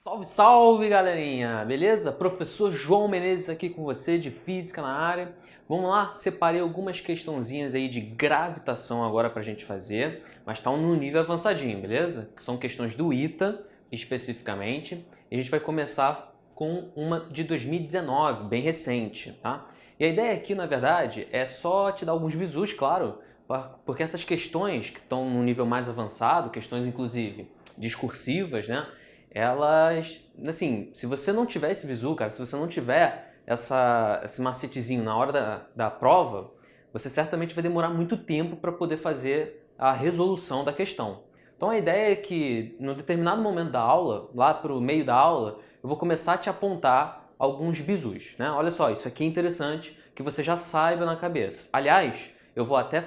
Salve, salve, galerinha! Beleza? Professor João Menezes aqui com você de Física na área. Vamos lá? Separei algumas questãozinhas aí de gravitação agora pra gente fazer, mas tá num nível avançadinho, beleza? Que são questões do ITA, especificamente. E a gente vai começar com uma de 2019, bem recente, tá? E a ideia aqui, na verdade, é só te dar alguns visus, claro, porque essas questões que estão num nível mais avançado, questões inclusive discursivas, né? Elas, assim, se você não tiver esse visu, cara, se você não tiver esse macetezinho na hora da prova, você certamente vai demorar muito tempo para poder fazer a resolução da questão. Então a ideia é que, num determinado momento da aula, lá para o meio da aula, eu vou começar a te apontar alguns bizus, né? Olha só, isso aqui é interessante que você já saiba na cabeça. Aliás, eu vou até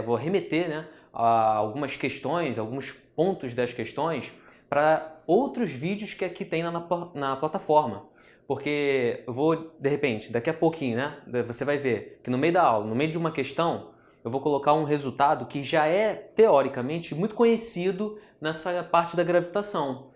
vou remeter, né, a algumas questões, alguns pontos das questões para outros vídeos que aqui tem na plataforma. Porque eu vou, de repente, daqui a pouquinho, né, você vai ver que no meio da aula, no meio de uma questão, eu vou colocar um resultado que já é, teoricamente, muito conhecido nessa parte da gravitação.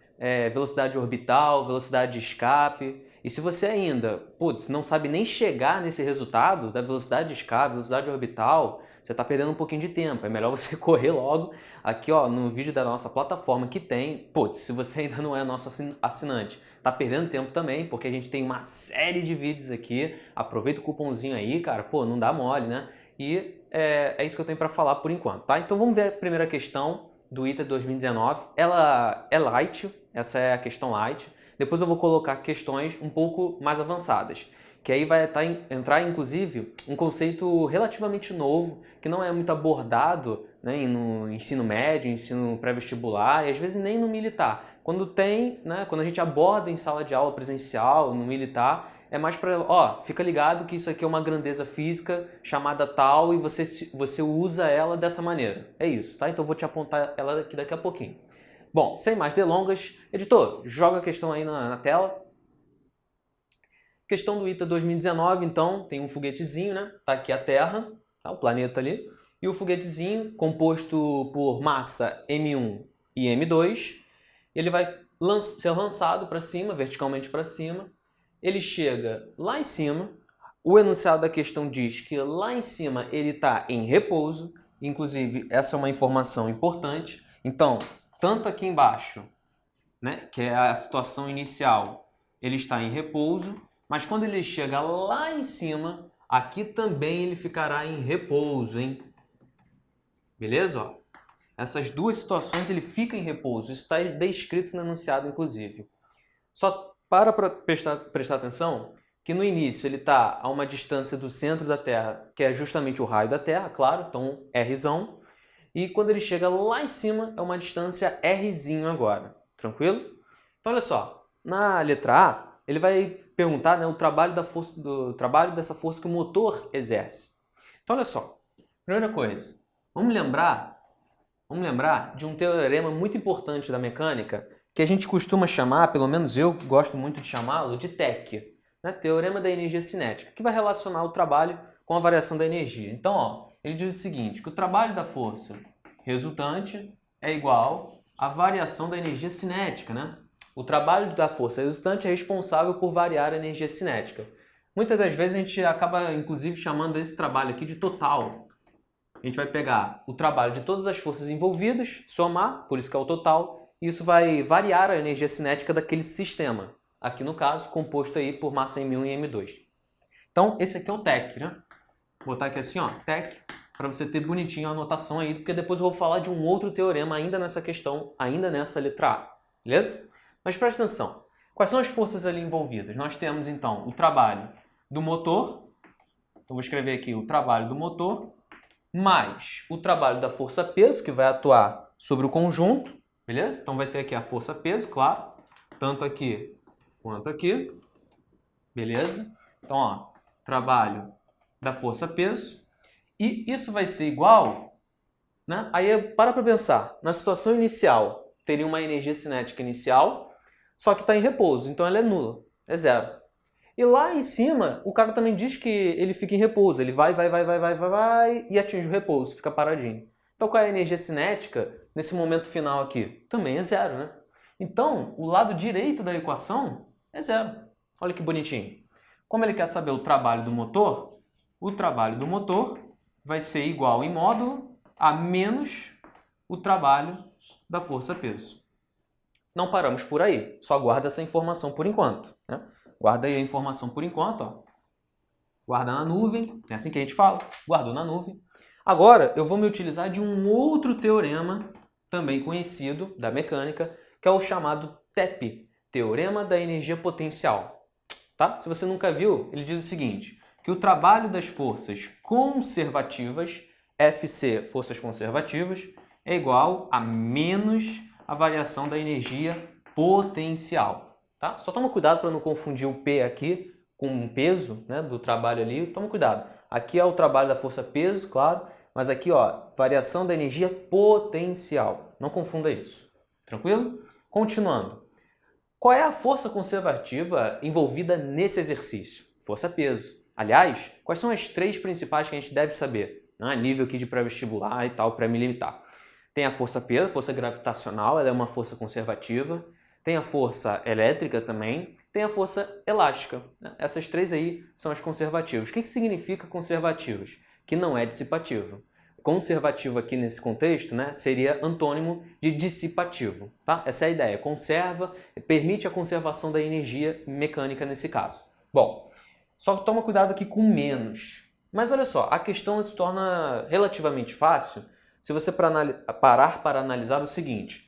Velocidade orbital, velocidade de escape. E se você ainda, não sabe nem chegar nesse resultado da velocidade de escape, velocidade orbital, você está perdendo um pouquinho de tempo. É melhor você correr logo aqui, ó, no vídeo da nossa plataforma que tem. Se você ainda não é nosso assinante, tá perdendo tempo também, porque a gente tem uma série de vídeos aqui. Aproveita o cupomzinho aí, cara. Não dá mole, né? E é isso que eu tenho para falar por enquanto, tá? Então vamos ver a primeira questão do ITA 2019. Ela é light, essa é a questão light. Depois eu vou colocar questões um pouco mais avançadas, que aí vai entrar, inclusive, um conceito relativamente novo, que não é muito abordado, né, no ensino médio, ensino pré-vestibular e às vezes nem no militar. Quando tem, né, quando a gente aborda em sala de aula presencial, no militar, é mais para, ó, fica ligado que isso aqui é uma grandeza física chamada tal e você usa ela dessa maneira. É isso, tá? Então eu vou te apontar ela aqui daqui a pouquinho. Bom, sem mais delongas, editor, joga a questão aí na tela. Questão do ITA 2019, então, tem um foguetezinho, né? Tá aqui a Terra, tá? O planeta ali. E o foguetezinho, composto por massa M1 e M2, ele vai ser lançado para cima, verticalmente para cima. Ele chega lá em cima. O enunciado da questão diz que lá em cima ele está em repouso. Inclusive, essa é uma informação importante. Então, tanto aqui embaixo, né, que é a situação inicial, ele está em repouso, mas quando ele chega lá em cima, aqui também ele ficará em repouso, hein? Beleza? Ó, essas duas situações ele fica em repouso, isso está descrito no enunciado, inclusive. Só para prestar atenção que no início ele está a uma distância do centro da Terra, que é justamente o raio da Terra, claro, então Rzão. E quando ele chega lá em cima, é uma distância Rzinho agora. Tranquilo? Então olha só, na letra A, ele vai perguntar, né, o trabalho dessa força que o motor exerce. Então olha só, primeira coisa, vamos lembrar de um teorema muito importante da mecânica que a gente costuma chamar, pelo menos eu gosto muito de chamá-lo, de TEC, né? Teorema da energia cinética, que vai relacionar o trabalho com a variação da energia. Então, ó, ele diz o seguinte, que o trabalho da força resultante é igual à variação da energia cinética, né? O trabalho da força resultante é responsável por variar a energia cinética. Muitas das vezes a gente acaba, inclusive, chamando esse trabalho aqui de total. A gente vai pegar o trabalho de todas as forças envolvidas, somar, por isso que é o total, e isso vai variar a energia cinética daquele sistema. Aqui no caso, composto aí por massa M1 e M2. Então, esse aqui é o TEC, né? Vou botar aqui assim, ó, TEC, para você ter bonitinho a anotação aí, porque depois eu vou falar de um outro teorema ainda nessa questão, ainda nessa letra A, beleza? Mas presta atenção, quais são as forças ali envolvidas? Nós temos então o trabalho do motor, então vou escrever aqui o trabalho do motor, mais o trabalho da força-peso, que vai atuar sobre o conjunto, beleza? Então vai ter aqui a força-peso, claro, tanto aqui quanto aqui, beleza? Então, ó, trabalho da força-peso, e isso vai ser igual, né? Aí para pensar, na situação inicial, teria uma energia cinética inicial, só que está em repouso, então ela é nula, é zero. E lá em cima, o cara também diz que ele fica em repouso, ele vai e atinge o repouso, fica paradinho. Então qual é a energia cinética nesse momento final aqui? Também é zero, né? Então, o lado direito da equação é zero. Olha que bonitinho. Como ele quer saber o trabalho do motor vai ser igual em módulo a menos o trabalho da força-peso. Não paramos por aí, só guarda essa informação por enquanto, né? Guarda aí a informação por enquanto, ó. Guarda na nuvem, é assim que a gente fala, guardou na nuvem. Agora eu vou me utilizar de um outro teorema, também conhecido da mecânica, que é o chamado TEP, Teorema da Energia Potencial. Tá? Se você nunca viu, ele diz o seguinte, que o trabalho das forças conservativas, FC, forças conservativas, é igual a menos a variação da energia potencial. Tá? Só toma cuidado para não confundir o P aqui com o peso, né, do trabalho ali. Toma cuidado. Aqui é o trabalho da força-peso, claro, mas aqui, ó, variação da energia potencial. Não confunda isso. Tranquilo? Continuando. Qual é a força conservativa envolvida nesse exercício? Força-peso. Aliás, quais são as 3 principais que a gente deve saber? A nível aqui de pré-vestibular e tal, para me limitar. Tem a força-peso, força gravitacional, ela é uma força conservativa. Tem a força elétrica também. Tem a força elástica. Essas 3 aí são as conservativas. O que significa conservativas? Que não é dissipativo. Conservativo aqui nesse contexto, né, seria antônimo de dissipativo. Tá? Essa é a ideia. Conserva, permite a conservação da energia mecânica nesse caso. Bom, só toma cuidado aqui com menos. Mas olha só, a questão se torna relativamente fácil se você parar para analisar o seguinte.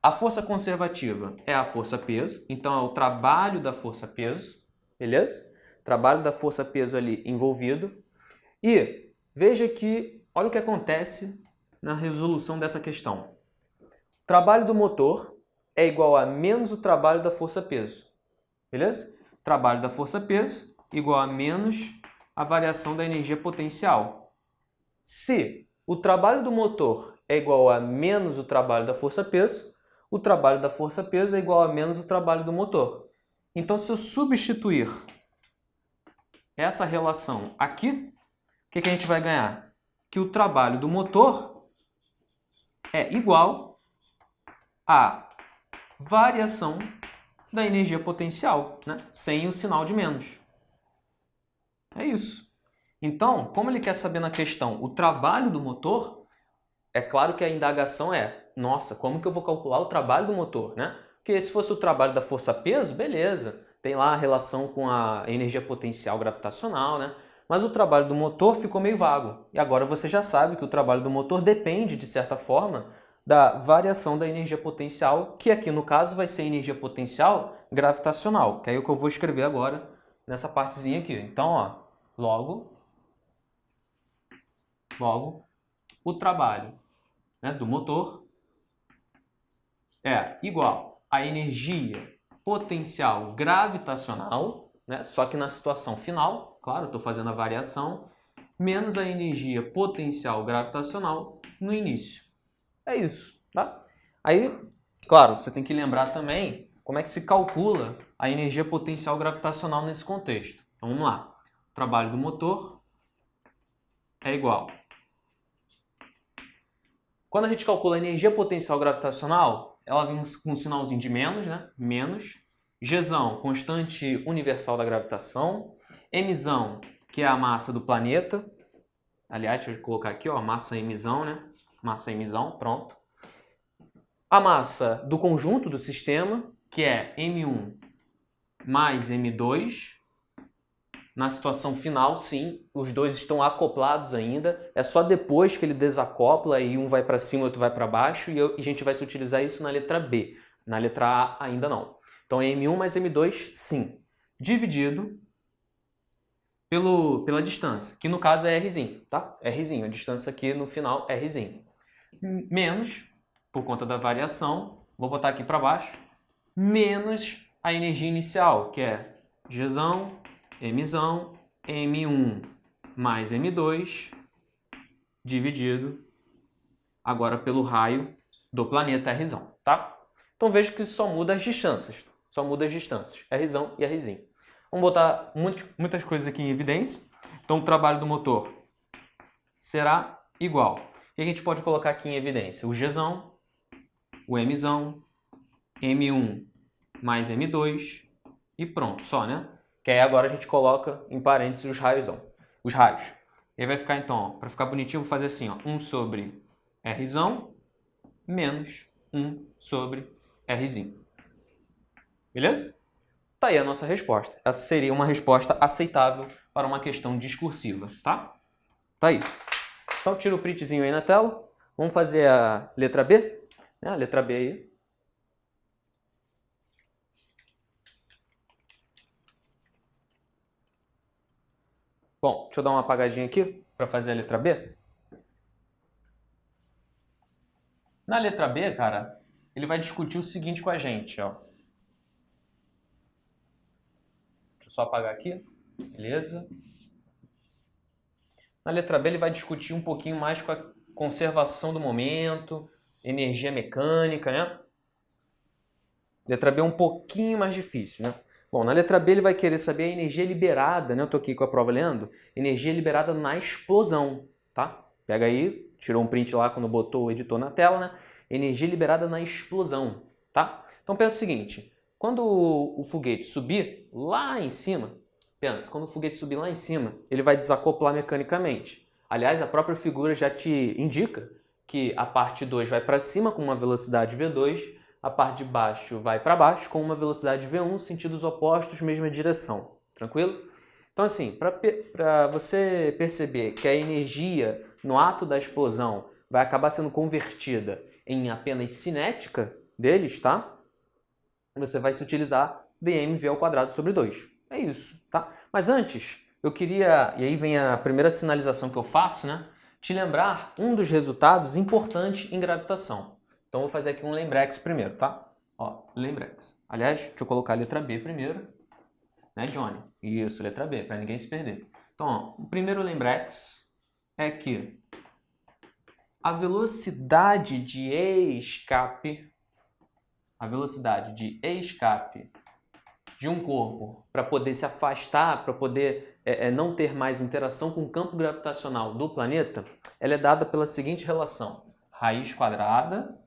A força conservativa é a força-peso, então é o trabalho da força-peso, beleza? Trabalho da força-peso ali envolvido. E veja que, olha o que acontece na resolução dessa questão. O trabalho do motor é igual a menos o trabalho da força-peso, beleza? Trabalho da força-peso igual a menos a variação da energia potencial. Se o trabalho do motor é igual a menos o trabalho da força-peso, o trabalho da força-peso é igual a menos o trabalho do motor. Então, se eu substituir essa relação aqui, o que a gente vai ganhar? Que o trabalho do motor é igual à variação da energia potencial, né? Sem o sinal de menos. É isso. Então, como ele quer saber na questão o trabalho do motor, é claro que a indagação é, nossa, como que eu vou calcular o trabalho do motor, né? Porque se fosse o trabalho da força-peso, beleza, tem lá a relação com a energia potencial gravitacional, né? Mas o trabalho do motor ficou meio vago. E agora você já sabe que o trabalho do motor depende, de certa forma, da variação da energia potencial, que aqui no caso vai ser energia potencial gravitacional, que é o que eu vou escrever agora nessa partezinha aqui. Então, ó, logo, o trabalho, né, do motor é igual à energia potencial gravitacional, né, só que na situação final, claro, estou fazendo a variação, menos a energia potencial gravitacional no início. É isso, tá? Aí, claro, você tem que lembrar também como é que se calcula a energia potencial gravitacional nesse contexto. Então, vamos lá. O trabalho do motor é igual. Quando a gente calcula a energia potencial gravitacional, ela vem com um sinalzinho de menos, né? Menos. Gzão, constante universal da gravitação. Mzão, que é a massa do planeta. Aliás, deixa eu colocar aqui, ó, massa Mzão, né? Massa Mzão, pronto. A massa do conjunto do sistema, que é M1 mais M2. Na situação final, sim, os dois estão acoplados ainda. É só depois que ele desacopla e um vai para cima e outro vai para baixo. E a gente vai se utilizar isso na letra B. Na letra A ainda não. Então, M1 mais M2, sim. Dividido pela distância, que no caso é Rzinho, tá? Rzinho, a distância aqui no final é Rzinho. Menos, por conta da variação, vou botar aqui para baixo, menos a energia inicial, que é Gzão, Mzão, M1 mais M2, dividido agora pelo raio do planeta Rzão, tá? Então veja que só muda as distâncias, Rzão e Rzinho. Vamos botar muitas coisas aqui em evidência. Então o trabalho do motor será igual. E a gente pode colocar aqui em evidência o Gzão, o Mzão M1 mais M2 e pronto, só, né? Que aí agora a gente coloca em parênteses os raios. E aí vai ficar então, para ficar bonitinho, eu vou fazer assim, ó, 1 sobre R menos 1 sobre R. Beleza? Tá aí a nossa resposta. Essa seria uma resposta aceitável para uma questão discursiva, tá? Tá aí. Então tira o printzinho aí na tela. Vamos fazer a letra B? A letra B aí. Bom, deixa eu dar uma apagadinha aqui para fazer a letra B. Na letra B, cara, ele vai discutir o seguinte com a gente, ó. Deixa eu só apagar aqui. Beleza? Na letra B ele vai discutir um pouquinho mais com a conservação do momento, energia mecânica, né? Letra B é um pouquinho mais difícil, né? Bom, na letra B ele vai querer saber a energia liberada, né? Eu tô aqui com a prova lendo. Energia liberada na explosão, tá? Pega aí, tirou um print lá quando botou o editor na tela, né? Energia liberada na explosão, tá? Então pensa o seguinte, quando o foguete subir lá em cima, pensa, quando o foguete subir lá em cima, ele vai desacoplar mecanicamente. Aliás, a própria figura já te indica que a parte 2 vai para cima com uma velocidade V2, a parte de baixo vai para baixo com uma velocidade V1, sentidos opostos, mesma direção. Tranquilo? Então assim, para você perceber que a energia no ato da explosão vai acabar sendo convertida em apenas cinética deles, tá? Você vai se utilizar dmv² sobre 2. É isso, tá? Mas antes, eu queria, e aí vem a primeira sinalização que eu faço, né? Te lembrar um dos resultados importantes em gravitação. Então, eu vou fazer aqui um lembrex primeiro, tá? Ó, lembrex. Aliás, deixa eu colocar a letra B primeiro. Né, Johnny? Isso, letra B, para ninguém se perder. Então, ó, o primeiro lembrex é que a velocidade de escape de um corpo para poder se afastar, para poder não ter mais interação com o campo gravitacional do planeta, ela é dada pela seguinte relação. Raiz quadrada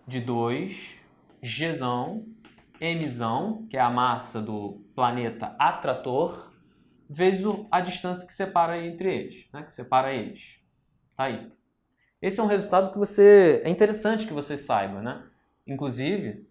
de 2 Gzão, Mzão, que é a massa do planeta atrator, vezes a distância que separa entre eles, né? Que separa eles. Tá aí. Esse é um resultado que é interessante que você saiba, né? Inclusive,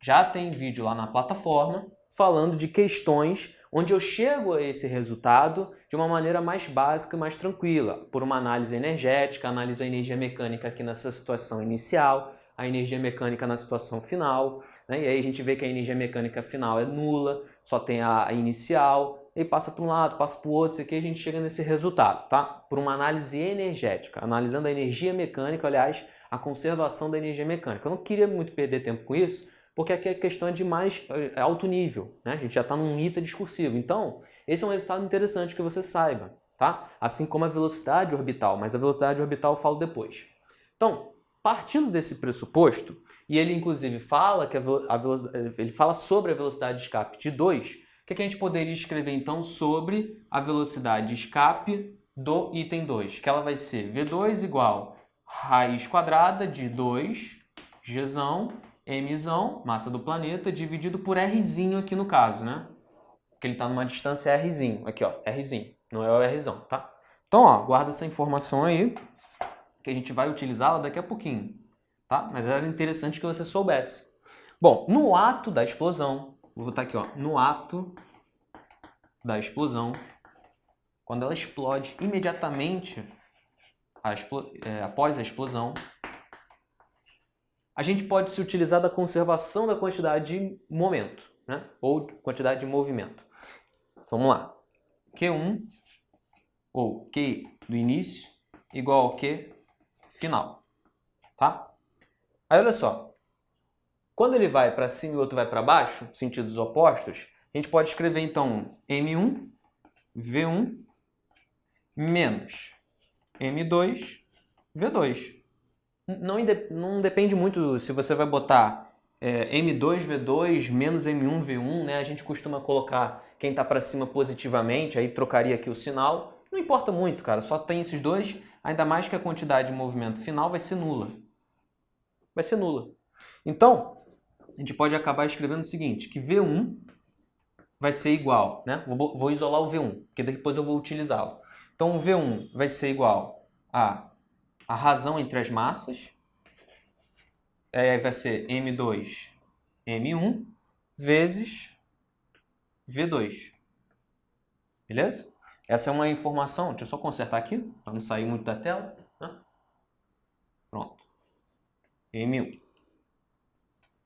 já tem vídeo lá na plataforma falando de questões onde eu chego a esse resultado de uma maneira mais básica e mais tranquila, por uma análise energética, analiso a energia mecânica aqui nessa situação inicial, a energia mecânica na situação final, né? E aí a gente vê que a energia mecânica final é nula, só tem a inicial, e passa para um lado, passa para o outro, isso aqui a gente chega nesse resultado, tá? Por uma análise energética, analisando a energia mecânica, aliás, a conservação da energia mecânica. Eu não queria muito perder tempo com isso, porque aqui a questão é de mais alto nível, né? A gente já está num ITA discursivo. Então, esse é um resultado interessante que você saiba, tá? Assim como a velocidade orbital, mas a velocidade orbital eu falo depois. Então, partindo desse pressuposto, e ele inclusive fala, ele fala sobre a velocidade de escape de 2, o que a gente poderia escrever então sobre a velocidade de escape do item 2? Que ela vai ser V2 igual raiz quadrada de 2 Gzão, Mzão, massa do planeta, dividido por Rzinho aqui no caso, né? Porque ele está numa distância Rzinho. Aqui, ó, Rzinho. Não é o Rzão, tá? Então, ó, guarda essa informação aí, que a gente vai utilizá-la daqui a pouquinho, tá? Mas era interessante que você soubesse. Bom, no ato da explosão, vou botar aqui, ó, no ato da explosão, quando ela explode imediatamente após a explosão, a gente pode se utilizar da conservação da quantidade de momento, né? Ou quantidade de movimento. Vamos lá. Q1, ou Q do início, igual ao Q final. Tá? Aí olha só. Quando ele vai para cima e o outro vai para baixo, sentidos opostos, a gente pode escrever então M1, V1, menos M2, V2. Não depende muito se você vai botar M2, V2, menos M1, V1, né? A gente costuma colocar quem está para cima positivamente, aí trocaria aqui o sinal. Não importa muito, cara, só tem esses dois, ainda mais que a quantidade de movimento final vai ser nula. Vai ser nula. Então, a gente pode acabar escrevendo o seguinte, que V1 vai ser igual, né? Vou isolar o V1, porque depois eu vou utilizá-lo. Então, o V1 vai ser igual a razão entre as massas, vai ser M2, M1, vezes V2. Beleza? Essa é uma informação, deixa eu só consertar aqui, para não sair muito da tela. Né? Pronto. M1.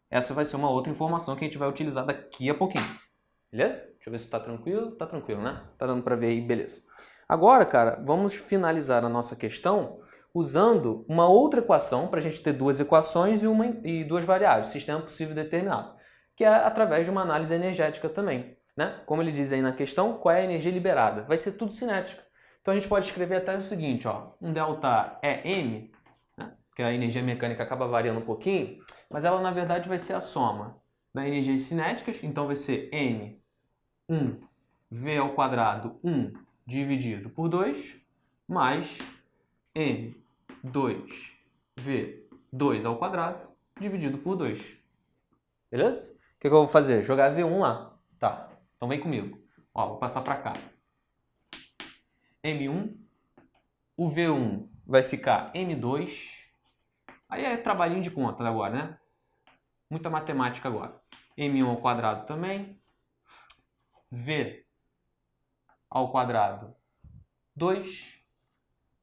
Essa vai ser uma outra informação que a gente vai utilizar daqui a pouquinho. Beleza? Deixa eu ver se está tranquilo. Tá tranquilo, né? Tá dando para ver aí, beleza. Agora, cara, vamos finalizar a nossa questão usando uma outra equação para a gente ter duas equações e duas variáveis, sistema possível determinado, que é através de uma análise energética também. Né? Como ele diz aí na questão, qual é a energia liberada? Vai ser tudo cinética. Então a gente pode escrever até o seguinte, ó, um ΔE é M, né? Porque a energia mecânica acaba variando um pouquinho, mas ela na verdade vai ser a soma das energias cinéticas, então vai ser M 1 V ao quadrado 1 dividido por 2, mais M 2 V 2 ao quadrado dividido por 2. Beleza? O que eu vou fazer? Jogar V1 lá. Tá. Então vem comigo. Ó, vou passar para cá. M1, o V1 vai ficar M2. Aí é trabalhinho de conta agora, né? Muita matemática agora. M1 ao quadrado também. V ao quadrado 2.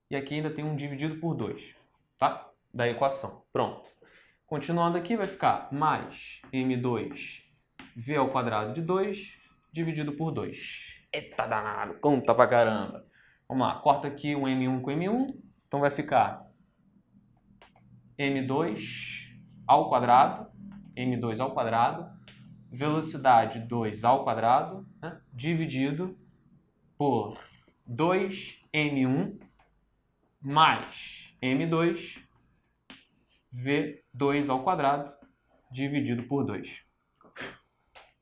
E aqui ainda tem um dividido por 2, tá? Da equação. Pronto. Continuando aqui vai ficar mais M2 V ao quadrado de 2 dividido por 2. Eita danado, conta pra caramba. Vamos lá, corta aqui um M1 com M1. Então vai ficar M2 ao quadrado, M2 ao quadrado, velocidade 2 ao quadrado, né, dividido por 2M1 mais M2 V2 ao quadrado dividido por 2.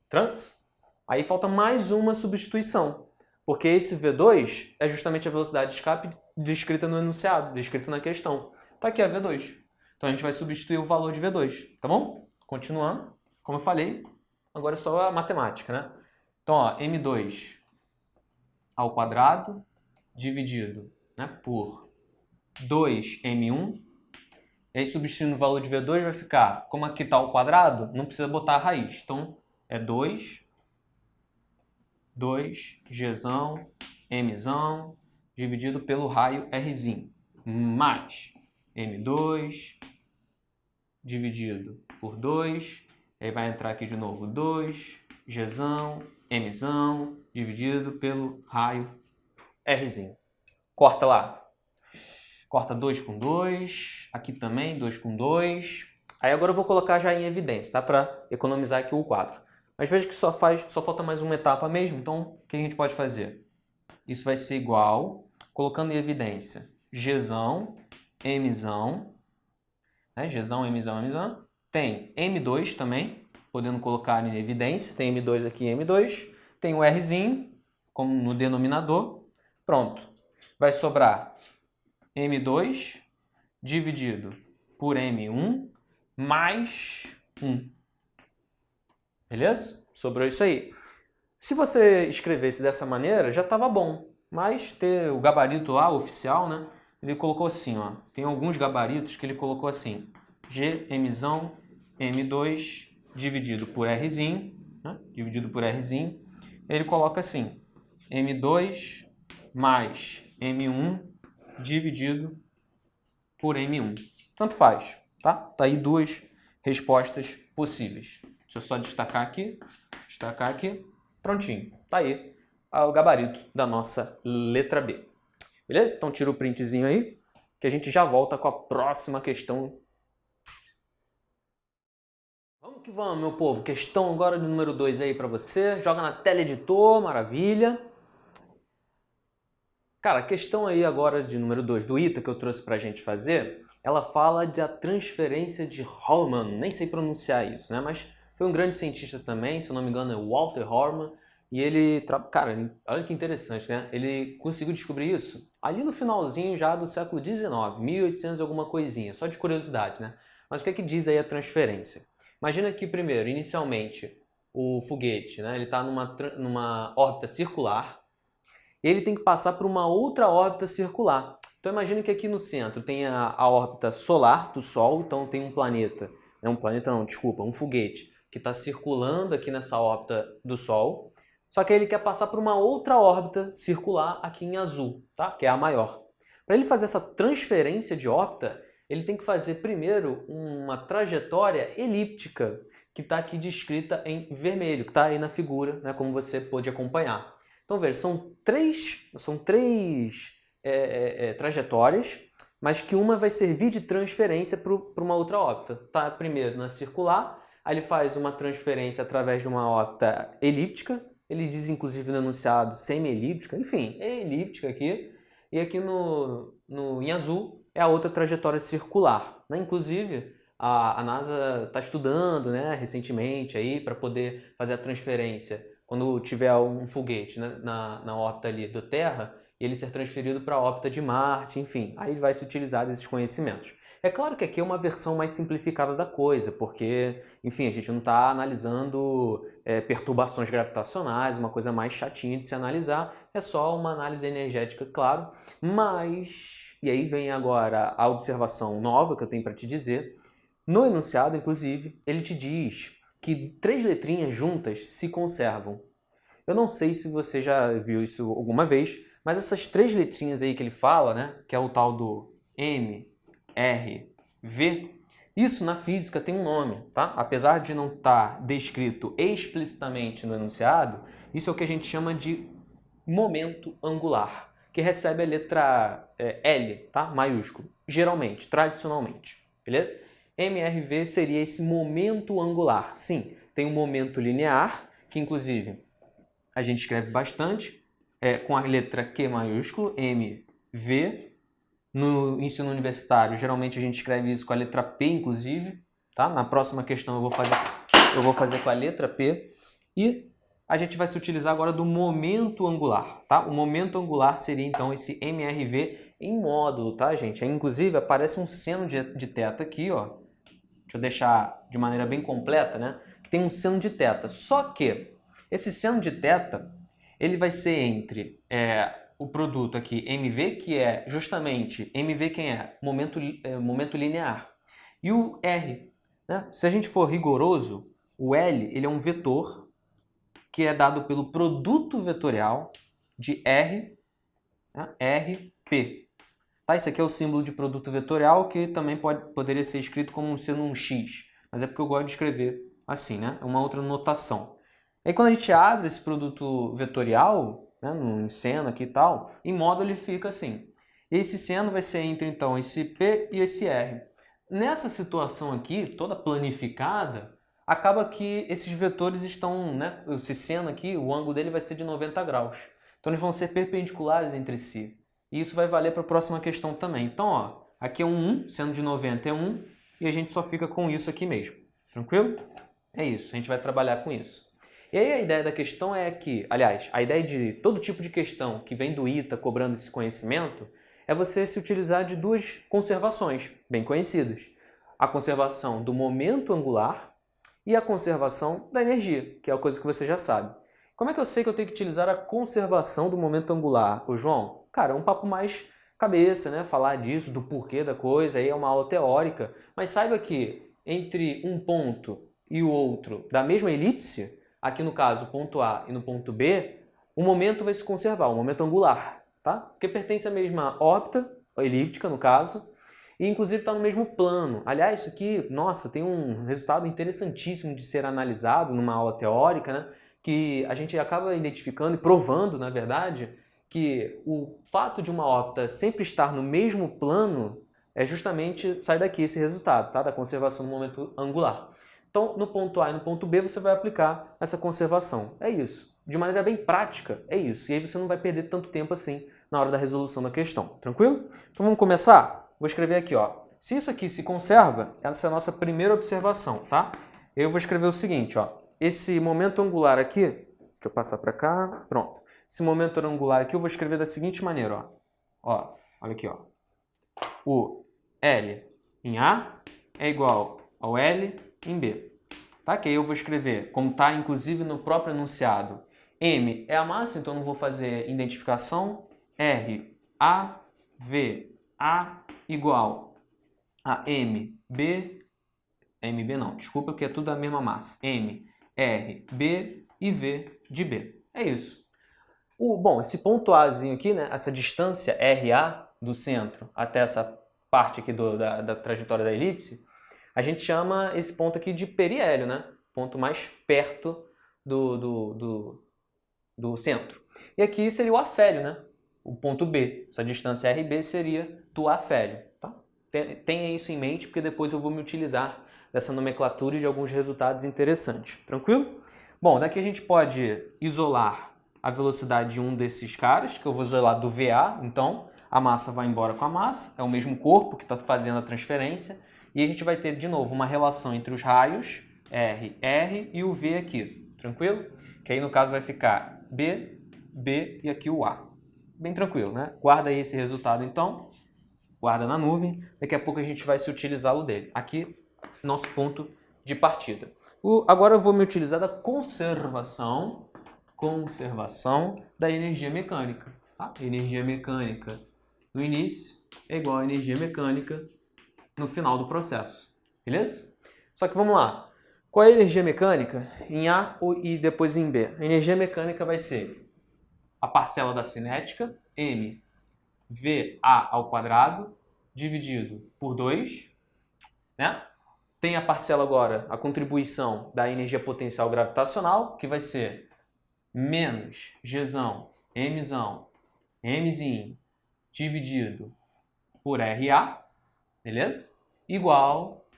Trans? Aí falta mais uma substituição, porque esse V2 é justamente a velocidade de escape descrita no enunciado, descrita na questão. Tá aqui a V2. Então a gente vai substituir o valor de V2, tá bom? Continuando, como eu falei, agora é só a matemática, né? Então, ó, M2 ao quadrado dividido, né, por 2M1. E aí, substituindo o valor de V2, vai ficar, como aqui está ao quadrado, não precisa botar a raiz. Então, é 2 Gzão, Mzão, dividido pelo raio Rzinho, mais M2, dividido por 2, aí vai entrar aqui de novo 2 Gzão, Mzão, dividido pelo raio Rzinho. Corta lá. Corta 2 com 2, aqui também 2 com 2. Aí agora eu vou colocar já em evidência, tá? Para economizar aqui o quadro. Mas veja que só falta mais uma etapa mesmo, então o que a gente pode fazer? Isso vai ser igual, colocando em evidência, Gzão, Mzão, né? Gzão, Mzão, Mzão. Tem M2 também, podendo colocar em evidência, tem M2 aqui, M2. Tem o Rzinho, como no denominador. Pronto. Vai sobrar M2 dividido por M1 mais 1. Beleza? Sobrou isso aí. Se você escrevesse dessa maneira, já estava bom. Mas ter o gabarito lá, oficial, né? Ele colocou assim, ó. Tem alguns gabaritos que ele colocou assim. Gmzão, M2 dividido por Rzinho, né? Dividido por Rzinho. Ele coloca assim. M2 mais M1 dividido por M1. Tanto faz, tá? Tá aí duas respostas possíveis. Deixa eu só destacar aqui, prontinho. Tá aí o gabarito da nossa letra B. Beleza? Então tira o printzinho aí, que a gente já volta com a próxima questão. Vamos que vamos, meu povo. Questão agora de número 2 aí para você. Joga na tela editor, maravilha. Cara, a questão aí agora de número 2 do ITA que eu trouxe pra gente fazer, ela fala da transferência de Horman. Nem sei pronunciar isso, né? Mas foi um grande cientista também, se eu não me engano é Walter Horman. E ele, cara, olha que interessante, né? Ele conseguiu descobrir isso ali no finalzinho já do século XIX, 1800 alguma coisinha, só de curiosidade, né? Mas o que é que diz aí a transferência? Imagina que primeiro, inicialmente, o foguete, né, ele está numa órbita circular, e ele tem que passar por uma outra órbita circular. Então imagina que aqui no centro tem a órbita solar do Sol, então tem um planeta, um foguete que está circulando aqui nessa órbita do Sol, só que ele quer passar por uma outra órbita circular aqui em azul, tá? Que é a maior. Para ele fazer essa transferência de órbita, ele tem que fazer primeiro uma trajetória elíptica, que está aqui descrita em vermelho, que está aí na figura, né, como você pôde acompanhar. Então veja, são três trajetórias, mas que uma vai servir de transferência para uma outra órbita. Tá? Primeiro na circular, aí ele faz uma transferência através de uma órbita elíptica, ele diz inclusive no enunciado semi-elíptica, enfim, é elíptica aqui, e aqui em azul é a outra trajetória circular. Né? Inclusive, a NASA está estudando, né, recentemente para poder fazer a transferência quando tiver um foguete, né, na órbita ali da Terra, e ele ser transferido para a órbita de Marte, enfim, aí vai se utilizar desses conhecimentos. É claro que aqui é uma versão mais simplificada da coisa, porque, enfim, a gente não está analisando perturbações gravitacionais, uma coisa mais chatinha de se analisar, é só uma análise energética, claro, mas, e aí vem agora a observação nova que eu tenho para te dizer, no enunciado, inclusive, ele te diz que 3 letrinhas juntas se conservam. Eu não sei se você já viu isso alguma vez, mas essas 3 letrinhas aí que ele fala, né, que é o tal do M, R, V, isso na física tem um nome, tá? Apesar de não estar descrito explicitamente no enunciado, isso é o que a gente chama de momento angular, que recebe a letra L, tá? Maiúsculo, geralmente, tradicionalmente, beleza? MRV seria esse momento angular. Sim, tem um momento linear, que inclusive a gente escreve bastante, com a letra Q maiúsculo, MV. No ensino universitário, geralmente a gente escreve isso com a letra P, inclusive. Tá? Na próxima questão eu vou fazer com a letra P. E a gente vai se utilizar agora do momento angular. Tá? O momento angular seria então esse MRV em módulo, tá, gente? Aí, inclusive aparece um seno de θ aqui, ó. Deixa eu deixar de maneira bem completa, né? Que tem um seno de θ. Só que esse seno de θ, ele vai ser entre o produto aqui, MV, que é justamente, MV quem é? Momento linear. E o R, né? Se a gente for rigoroso, o L ele é um vetor que é dado pelo produto vetorial de R, né? RP. Tá? Esse aqui é o símbolo de produto vetorial, que também poderia ser escrito como sendo um X, mas é porque eu gosto de escrever assim, né? É uma outra notação. Aí quando a gente abre esse produto vetorial, né, no seno aqui e tal, em módulo ele fica assim. E esse seno vai ser entre então esse P e esse R. Nessa situação aqui, toda planificada, acaba que esses vetores estão, né? Esse seno aqui, o ângulo dele vai ser de 90 graus. Então eles vão ser perpendiculares entre si. E isso vai valer para a próxima questão também. Então, ó, aqui é um 1, seno de 90 é 1, e a gente só fica com isso aqui mesmo. Tranquilo? É isso, a gente vai trabalhar com isso. E aí a ideia da questão é que, aliás, a ideia de todo tipo de questão que vem do ITA cobrando esse conhecimento é você se utilizar de 2 conservações bem conhecidas. A conservação do momento angular e a conservação da energia, que é a coisa que você já sabe. Como é que eu sei que eu tenho que utilizar a conservação do momento angular, ô João? Cara, é um papo mais cabeça, né? Falar disso, do porquê da coisa, aí é uma aula teórica. Mas saiba que entre um ponto e o outro da mesma elipse, aqui no caso, ponto A e no ponto B, o momento vai se conservar, o momento angular, tá? Porque pertence à mesma órbita, elíptica no caso, e inclusive está no mesmo plano. Aliás, isso aqui, nossa, tem um resultado interessantíssimo de ser analisado numa aula teórica, né? Que a gente acaba identificando e provando, na verdade, que o fato de uma órbita sempre estar no mesmo plano é justamente, sai daqui esse resultado, tá? Da conservação do momento angular. Então, no ponto A e no ponto B, você vai aplicar essa conservação. É isso. De maneira bem prática, é isso. E aí você não vai perder tanto tempo assim na hora da resolução da questão. Tranquilo? Então vamos começar? Vou escrever aqui, ó. Se isso aqui se conserva, essa é a nossa primeira observação, tá? Eu vou escrever o seguinte, ó. Esse momento angular aqui, deixa eu passar para cá, pronto. Esse momento angular aqui eu vou escrever da seguinte maneira, ó. Ó, olha aqui, ó. O L em A é igual ao L em B. Tá? Que aí eu vou escrever, como está inclusive no próprio enunciado, M é a massa, então eu não vou fazer identificação. R, A, V, A igual a M, B, MB não, desculpa, porque é tudo a mesma massa. M, R, B e V de B. É isso. Bom, esse ponto Azinho aqui, né, essa distância RA do centro até essa parte aqui da trajetória da elipse, a gente chama esse ponto aqui de periélio, né? Ponto mais perto do centro. E aqui seria o afélio, né? O ponto B. Essa distância RB seria do afélio. Tá? Tenha isso em mente, porque depois eu vou me utilizar dessa nomenclatura e de alguns resultados interessantes. Tranquilo? Bom, daqui a gente pode isolar a velocidade de um desses caras, que eu vou isolar do VA, então a massa vai embora com a massa, é o mesmo corpo que está fazendo a transferência, e a gente vai ter de novo uma relação entre os raios, R e o V aqui, tranquilo? Que aí no caso vai ficar B, B e aqui o A. Bem tranquilo, né? Guarda aí esse resultado então, guarda na nuvem, daqui a pouco a gente vai se utilizá-lo dele. Aqui, nosso ponto de partida. Agora eu vou me utilizar da conservação da energia mecânica. Tá? Energia mecânica no início é igual a energia mecânica no final do processo. Beleza? Só que vamos lá. Qual é a energia mecânica em A e depois em B? A energia mecânica vai ser a parcela da cinética, mVA ao quadrado, dividido por 2. Né? Tem a parcela agora, a contribuição da energia potencial gravitacional, que vai ser menos Gzão, Mzão, Mzinho, dividido por RA, beleza? Igual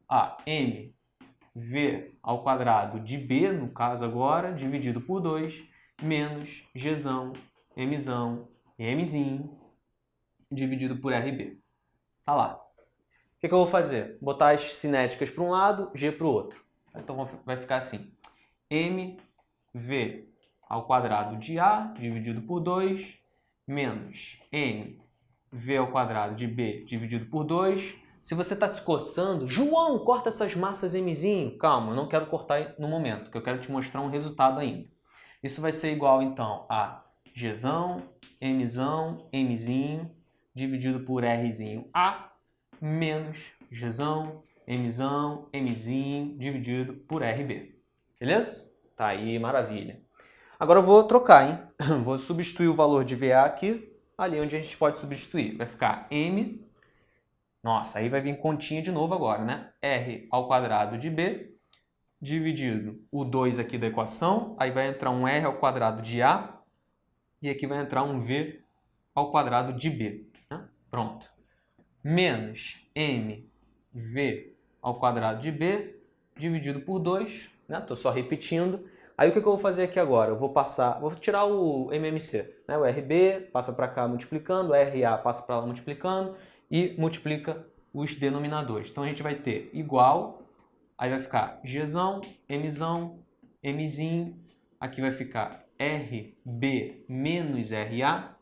a mV ao quadrado de B, no caso agora, dividido por 2, menos Gzão, Mzão, Mzinho, dividido por RB. Tá lá. O que eu vou fazer? Botar as cinéticas para um lado, G para o outro. Então vai ficar assim. mV ao quadrado de A dividido por 2, menos mV ao quadrado de B dividido por 2. Se você está se coçando, João, corta essas massas Mzinho. Calma, eu não quero cortar no momento, que eu quero te mostrar um resultado ainda. Isso vai ser igual, então, a Gzão, Mzão, Mzinho, dividido por Rzinho A, menos Gzão, Mzão, Mzinho, dividido por RB. Beleza? Tá aí, maravilha. Agora eu vou trocar, hein? Vou substituir o valor de VA aqui, ali onde a gente pode substituir. Vai ficar M, nossa, aí vai vir continha de novo agora, né? R ao quadrado de B, dividido o 2 aqui da equação, aí vai entrar um R ao quadrado de A, e aqui vai entrar um V ao quadrado de B. Né? Pronto. Menos mV ao quadrado de B, dividido por 2, né? Estou só repetindo. Aí o que eu vou fazer aqui agora? Eu vou tirar o MMC, né? O RB passa para cá multiplicando, o RA passa para lá multiplicando e multiplica os denominadores. Então a gente vai ter igual, aí vai ficar Gzão, Mzão, Mzinho, aqui vai ficar RB menos RA,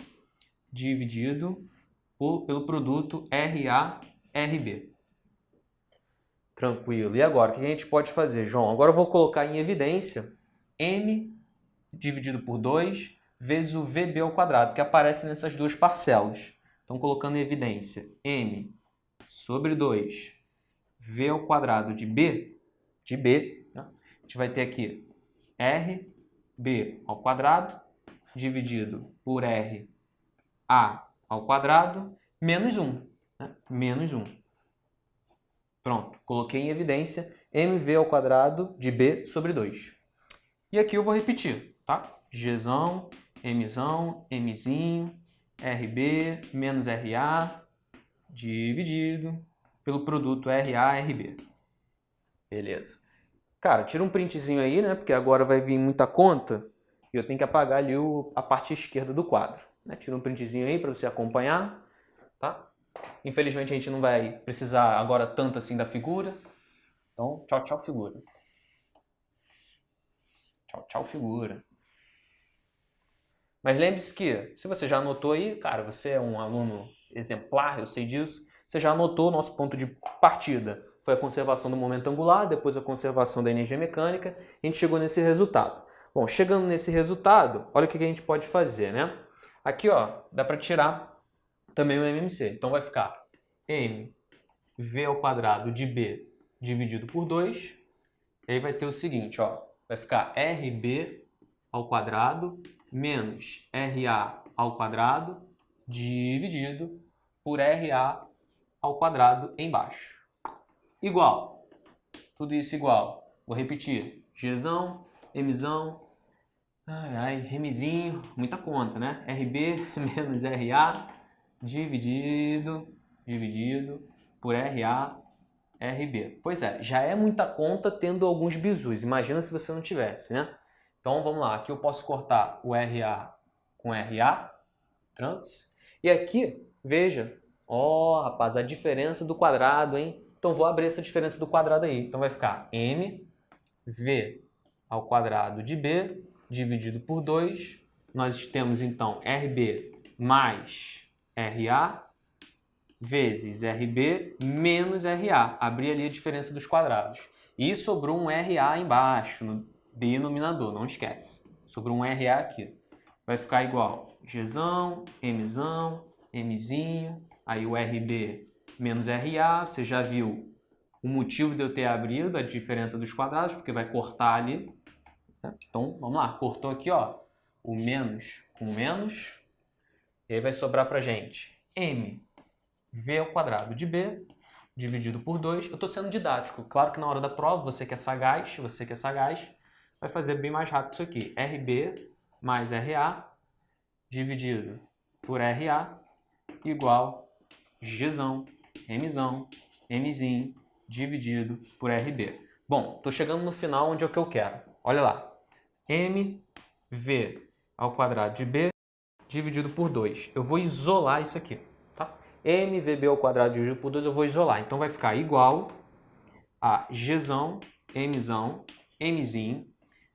dividido pelo produto RA-RB. Tranquilo. E agora, o que a gente pode fazer, João? Agora eu vou colocar em evidência M dividido por 2 vezes o VB ao quadrado, que aparece nessas duas parcelas. Então, colocando em evidência M sobre 2 V ao quadrado de B, né? A gente vai ter aqui RB ao quadrado dividido por RA ao quadrado menos 1. Né? Menos 1. Pronto, coloquei em evidência mV ao quadrado de B sobre 2. E aqui eu vou repetir, tá? Gzão, Mzão, Mzinho, RB menos RA dividido pelo produto RA-RB. Beleza. Cara, tira um printzinho aí, né? Porque agora vai vir muita conta e eu tenho que apagar ali a parte esquerda do quadro. Né? Tira um printzinho aí para você acompanhar, tá? Infelizmente a gente não vai precisar agora tanto assim da figura. Então, tchau, tchau, figura. Tchau, tchau, figura. Mas lembre-se que, se você já anotou aí, cara, você é um aluno exemplar, eu sei disso. Você já anotou o nosso ponto de partida. Foi a conservação do momento angular, depois a conservação da energia mecânica, a gente chegou nesse resultado. Bom, chegando nesse resultado, olha o que a gente pode fazer, né? Aqui, ó, dá para tirar também o MMC. Então vai ficar mv ao quadrado de b dividido por 2. E aí vai ter o seguinte, ó, vai ficar rb ao quadrado menos ra ao quadrado dividido por ra ao quadrado embaixo. Igual. Tudo isso igual. Vou repetir. Gzão, Mzão, Mzinho, muita conta, né? RB menos RA dividido por RA, RB. Pois é, já é muita conta tendo alguns bizus. Imagina se você não tivesse, né? Então vamos lá. Aqui eu posso cortar o RA com RA, trunks. E aqui, veja, ó, rapaz, a diferença do quadrado, hein? Então vou abrir essa diferença do quadrado aí. Então vai ficar mv ao quadrado de b dividido por 2. Nós temos então RB mais RA vezes RB menos RA. Abri ali a diferença dos quadrados. E sobrou um RA embaixo, no denominador, não esquece. Sobrou um RA aqui. Vai ficar igual Gzão, Mzão, Mzinho, aí o RB menos RA, você já viu o motivo de eu ter abrido a diferença dos quadrados, porque vai cortar ali. Então, vamos lá, cortou aqui, ó, o menos com menos, e aí vai sobrar pra gente mv ao quadrado de b dividido por 2. Eu estou sendo didático, claro que na hora da prova, você que é sagaz, vai fazer bem mais rápido isso aqui. RB mais RA dividido por RA igual Gzão, Mzão, Mzinho dividido por RB. Bom, estou chegando no final onde é o que eu quero. Olha lá. mv ao quadrado de b dividido por 2. Eu vou isolar isso aqui. Tá? mvb ao quadrado dividido por 2 eu vou isolar. Então vai ficar igual a Gzão, Mzão, Mzinho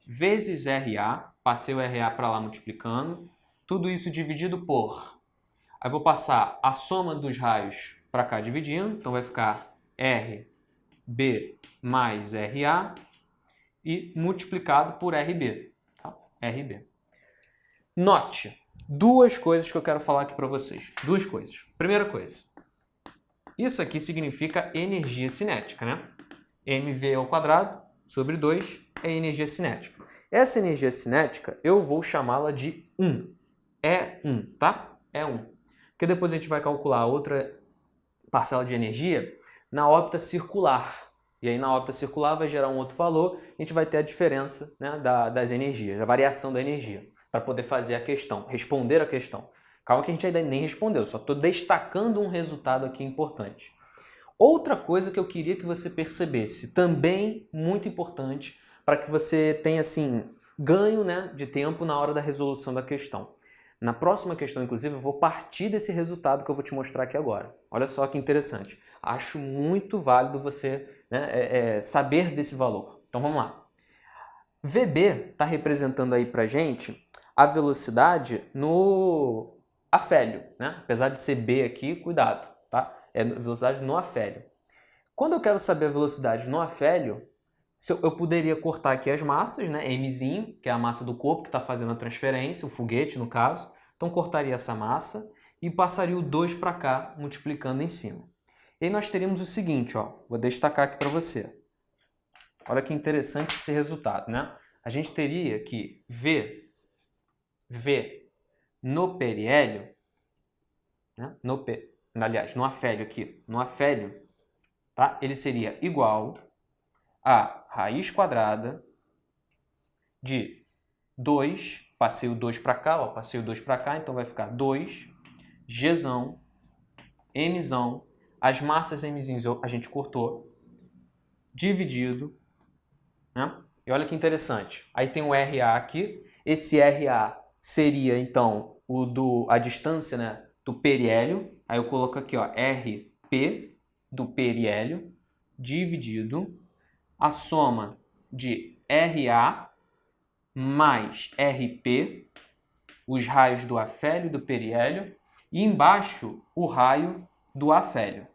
vezes RA. Passei o RA para lá multiplicando. Tudo isso dividido por... Aí vou passar a soma dos raios para cá dividindo. Então vai ficar RB mais RA e multiplicado por RB. Tá? RB. Note duas coisas que eu quero falar aqui para vocês. Duas coisas. Primeira coisa. Isso aqui significa energia cinética, né? mv ao quadrado sobre 2 é energia cinética. Essa energia cinética eu vou chamá-la de 1. É 1, tá? É 1. Porque depois a gente vai calcular outra parcela de energia na órbita circular. E aí na órbita circular vai gerar um outro valor, a gente vai ter a diferença, né, das energias, a variação da energia, para poder fazer a questão, responder a questão. Calma que a gente ainda nem respondeu, só estou destacando um resultado aqui importante. Outra coisa que eu queria que você percebesse, também muito importante, para que você tenha assim, ganho, né, de tempo na hora da resolução da questão. Na próxima questão, inclusive, eu vou partir desse resultado que eu vou te mostrar aqui agora. Olha só que interessante. Acho muito válido você, né, saber desse valor. Então vamos lá. VB está representando aí para gente a velocidade no afélio, né? Apesar de ser B aqui, cuidado, tá? É velocidade no afélio. Quando eu quero saber a velocidade no afélio, eu poderia cortar aqui as massas, né? Mzinho, que é a massa do corpo que está fazendo a transferência, o foguete no caso. Então cortaria essa massa e passaria o 2 para cá, multiplicando em cima. E aí nós teríamos o seguinte, ó, vou destacar aqui para você. Olha que interessante esse resultado, né? A gente teria que V no periélio, né? Aliás, no afélio aqui, no afélio, tá? Ele seria igual a raiz quadrada de 2, passei o 2 para cá, ó, passei o 2 para cá, então vai ficar 2, Gzão, Mzão, as massas Mzinhos a gente cortou, dividido, né? E olha que interessante, aí tem o RA aqui, esse RA seria então a distância, né, do periélio, aí eu coloco aqui, ó, RP do periélio, dividido a soma de RA mais RP, os raios do afélio e do periélio, e embaixo o raio do afélio.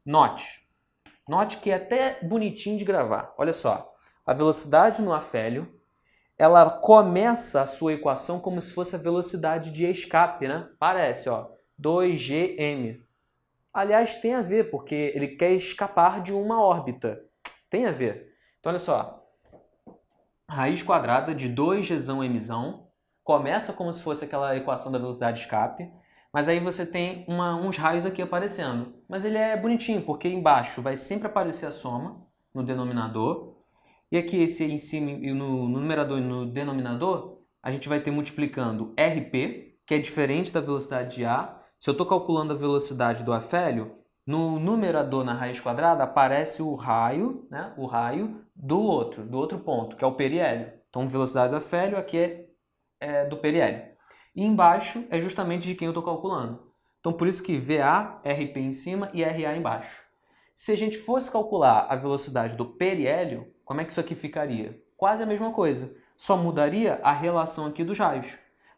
Note. Note que é até bonitinho de gravar. Olha só. A velocidade no afélio, ela começa a sua equação como se fosse a velocidade de escape, né? Parece, ó. 2gm. Aliás, tem a ver, porque ele quer escapar de uma órbita. Tem a ver. Então, olha só. Raiz quadrada de 2gzão mzão. Começa como se fosse aquela equação da velocidade de escape. Mas aí você tem uns raios aqui aparecendo. Mas ele é bonitinho, porque embaixo vai sempre aparecer a soma no denominador. E aqui esse em cima, no numerador e no denominador, a gente vai ter multiplicando RP, que é diferente da velocidade de A. Se eu estou calculando a velocidade do afélio, no numerador, na raiz quadrada, aparece o raio, né? O raio do outro ponto, que é o periélio. Então, velocidade do afélio aqui é do periélio. E embaixo é justamente de quem eu estou calculando. Então, por isso que VA, RP em cima e RA embaixo. Se a gente fosse calcular a velocidade do periélio, como é que isso aqui ficaria? Quase a mesma coisa. Só mudaria a relação aqui dos raios.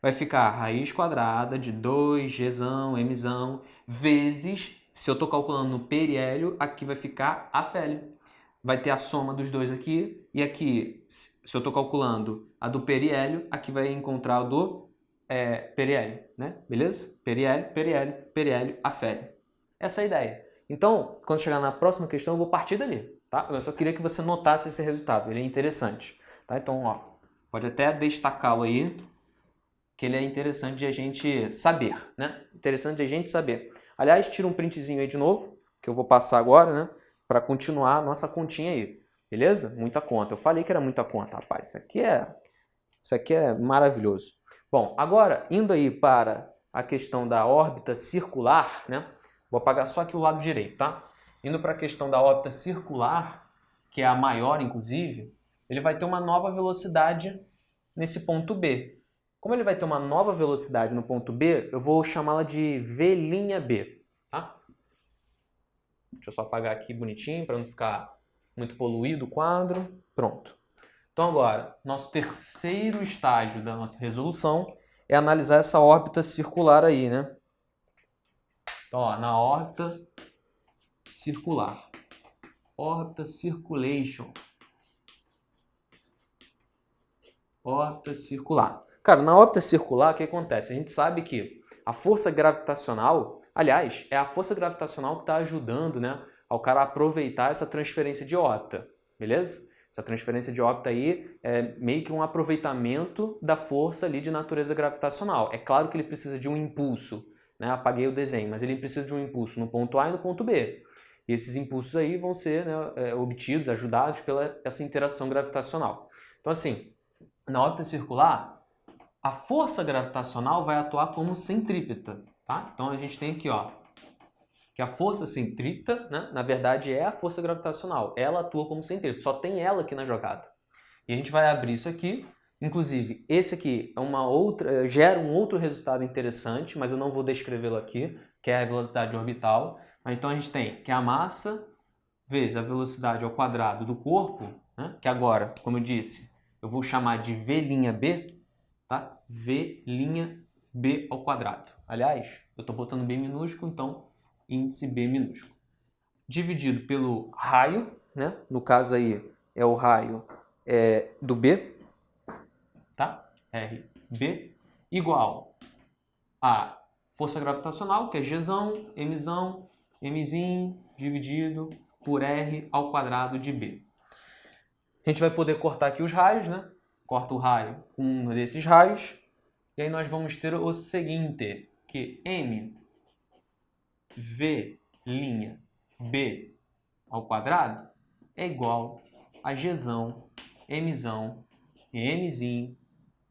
Vai ficar raiz quadrada de 2gzão, mzão, vezes, se eu estou calculando no periélio, aqui vai ficar afélio. Vai ter a soma dos dois aqui, e aqui, se eu estou calculando a do periélio, aqui vai encontrar o do periélio, né? Beleza? Periélio, periélio, periélio, afélio. Essa é a ideia. Então, quando chegar na próxima questão, eu vou partir dali, tá? Eu só queria que você notasse esse resultado, ele é interessante, tá? Então, ó, pode até destacá-lo aí, que ele é interessante de a gente saber, né? Interessante de a gente saber. Aliás, tira um printzinho aí de novo, que eu vou passar agora, né? Para continuar a nossa continha aí, beleza? Muita conta. Eu falei que era muita conta, rapaz. Isso aqui é maravilhoso. Bom, agora, indo aí para a questão da órbita circular, né? Vou apagar só aqui o lado direito, tá? Indo para a questão da órbita circular, que é a maior, inclusive, ele vai ter uma nova velocidade nesse ponto B. Como ele vai ter uma nova velocidade no ponto B, eu vou chamá-la de V'B, tá? Deixa eu só apagar aqui bonitinho para não ficar muito poluído o quadro. Pronto. Então agora, nosso terceiro estágio da nossa resolução é analisar essa órbita circular aí, né? Então, ó, na órbita circular. Órbita circulation. Órbita circular. Cara, na órbita circular, o que acontece? A gente sabe que a força gravitacional, aliás, é a força gravitacional que está ajudando, né, ao cara aproveitar essa transferência de órbita, beleza? Essa transferência de órbita aí é meio que um aproveitamento da força ali de natureza gravitacional. É claro que ele precisa de um impulso, né? Apaguei o desenho, mas ele precisa de um impulso no ponto A e no ponto B. E esses impulsos aí vão ser, né, obtidos, ajudados pela essa interação gravitacional. Então, assim, na órbita circular, a força gravitacional vai atuar como centrípeta, tá? Então a gente tem aqui, ó, que a força centrípeta, né, na verdade é a força gravitacional. Ela atua como centrípeta, só tem ela aqui na jogada. E a gente vai abrir isso aqui. Inclusive, esse aqui é gera um outro resultado interessante, mas eu não vou descrevê-lo aqui, que é a velocidade orbital. Mas então a gente tem que a massa vezes a velocidade ao quadrado do corpo, né, que agora, como eu disse, eu vou chamar de V'B, tá? V'B ao quadrado. Aliás, eu estou botando B minúsculo, então índice B minúsculo. Dividido pelo raio, né? No caso aí é o raio do B, tá? RB, igual a força gravitacional, que é Gzão, Mzão, Mzinho, dividido por R ao quadrado de B. A gente vai poder cortar aqui os raios, né? Corta o raio com um desses raios. E aí nós vamos ter o seguinte, que mV'(B) ao quadrado é igual a Gzão, Mzão e Mzinho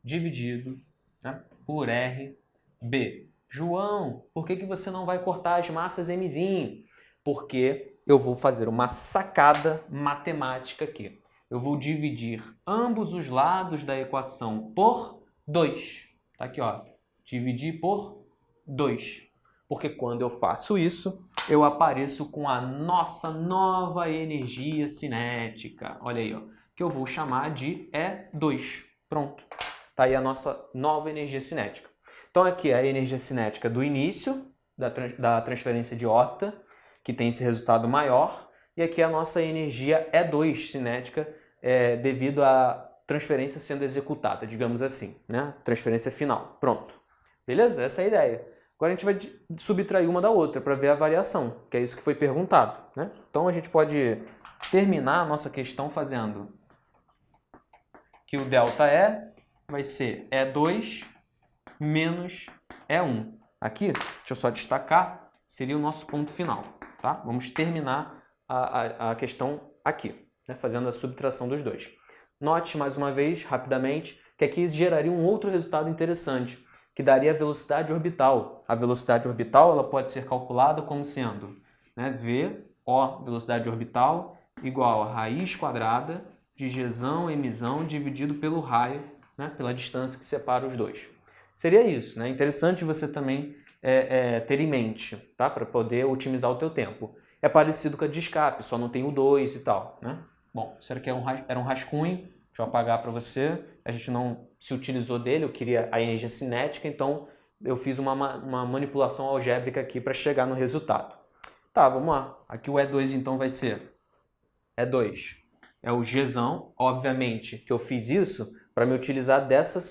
dividido, né, por RB. João, por que você não vai cortar as massas Mzinho? Porque eu vou fazer uma sacada matemática aqui. Eu vou dividir ambos os lados da equação por 2. Tá aqui, ó. Dividir por 2. Porque quando eu faço isso, eu apareço com a nossa nova energia cinética. Olha aí, ó. Que eu vou chamar de E2. Pronto. Tá aí a nossa nova energia cinética. Então aqui é a energia cinética do início da transferência de órbita. que tem esse resultado maior, e aqui a nossa energia E2 cinética devido à transferência sendo executada, digamos assim, né? Transferência final. Pronto. Beleza? Essa é a ideia. Agora a gente vai subtrair uma da outra para ver a variação, que é isso que foi perguntado, né? Então a gente pode terminar a nossa questão fazendo que o ΔE vai ser E2 menos E1. Aqui, deixa eu só destacar, seria o nosso ponto final, tá? Vamos terminar a questão aqui, né? Fazendo a subtração dos dois. Note mais uma vez, rapidamente, que aqui geraria um outro resultado interessante, que daria a velocidade orbital. A velocidade orbital ela pode ser calculada como sendo, né, VO, velocidade orbital, igual a raiz quadrada de Gzão, Mzão, dividido pelo raio, né, pela distância que separa os dois. Seria isso, né? Interessante você também ter em mente, tá? Para poder otimizar o teu tempo. É parecido com a de escape, só não tem o 2 e tal, né? Bom, isso aqui era um rascunho, deixa eu apagar para você. A gente não se utilizou dele, eu queria a energia cinética, então eu fiz uma manipulação algébrica aqui para chegar no resultado. Tá, vamos lá. Aqui o E2 então vai ser E2 é o Gzão, obviamente que eu fiz isso para me utilizar dessa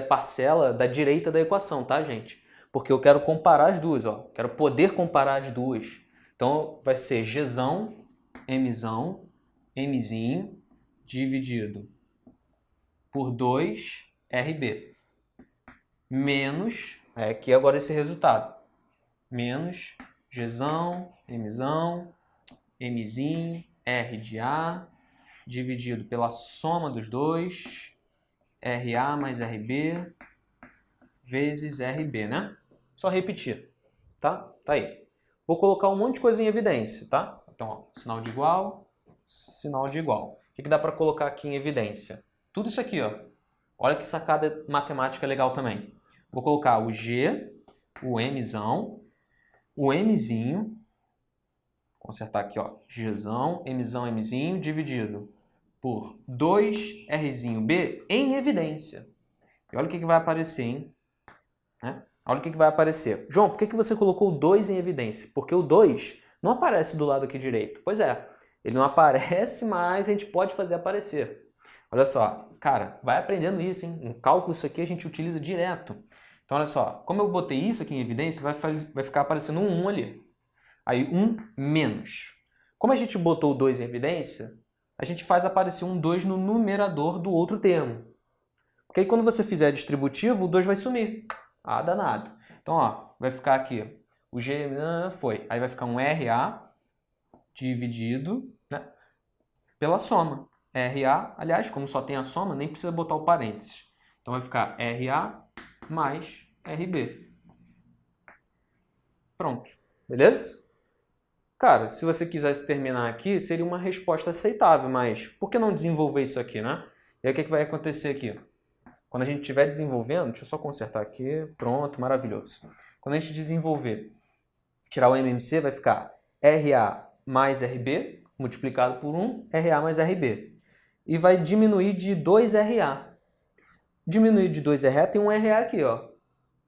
parcela da direita da equação, tá, gente? Porque eu quero comparar as duas, ó. Quero poder comparar as duas. Então vai ser Gzão, Mzão, Mzinho, dividido por 2RB, menos, aqui agora esse resultado, menos Gzão, Mzão, Mzinho, R de A, dividido pela soma dos dois, RA mais RB, vezes RB, né? Só repetir, tá? Tá aí. Vou colocar um monte de coisa em evidência, tá? Então, ó, sinal de igual, sinal de igual. O que dá para colocar aqui em evidência? Tudo isso aqui, ó. Olha que sacada matemática legal também. Vou colocar o G, o Mzão, o Mzinho, consertar aqui, ó, Gzão, Mzão, Mzinho, dividido por 2Rzinho B em evidência. E olha o que vai aparecer, hein? Né? Olha o que vai aparecer. João, por que você colocou o 2 em evidência? Porque o 2 não aparece do lado aqui direito. Pois é, ele não aparece, mas a gente pode fazer aparecer. Olha só, cara, vai aprendendo isso, hein? Em cálculo isso aqui a gente utiliza direto. Então olha só, como eu botei isso aqui em evidência, vai ficar aparecendo um 1 ali. Aí 1 menos. Como a gente botou o 2 em evidência, a gente faz aparecer um 2 no numerador do outro termo. Porque aí quando você fizer distributivo, o 2 vai sumir. Ah, danado. Então, ó, vai ficar aqui, o G foi. Aí vai ficar um RA dividido, né, pela soma. RA, aliás, como só tem a soma, nem precisa botar o parênteses. Então vai ficar RA mais RB. Pronto. Beleza? Cara, se você quisesse terminar aqui, seria uma resposta aceitável, mas por que não desenvolver isso aqui, né? E aí o que vai acontecer aqui? Quando a gente estiver desenvolvendo, deixa eu só consertar aqui, pronto, maravilhoso. Quando a gente desenvolver, tirar o MMC, vai ficar RA mais RB, multiplicado por 1, RA mais RB. E vai diminuir de 2RA. Diminuir de 2RA tem um RA aqui, ó.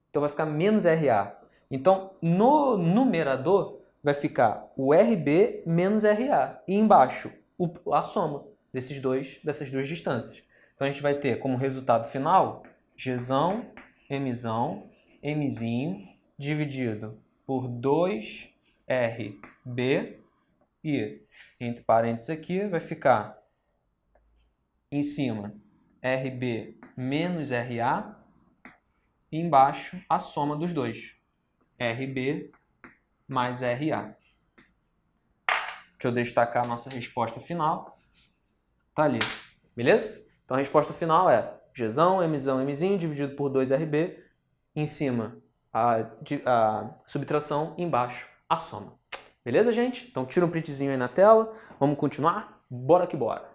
Então vai ficar menos RA. Então, no numerador, vai ficar o RB menos RA. E embaixo, a soma dessas duas distâncias. Então a gente vai ter como resultado final Gzão, Mzão, Mzinho, dividido por 2RB. E, entre parênteses aqui, vai ficar em cima RB menos RA. E embaixo a soma dos dois. RB mais RA. Deixa eu destacar a nossa resposta final. Tá ali. Beleza? Então a resposta final é Gzão, Mzão, Mzinho dividido por 2RB. Em cima a subtração, embaixo a soma. Beleza, gente? Então tira um printzinho aí na tela. Vamos continuar? Bora que bora.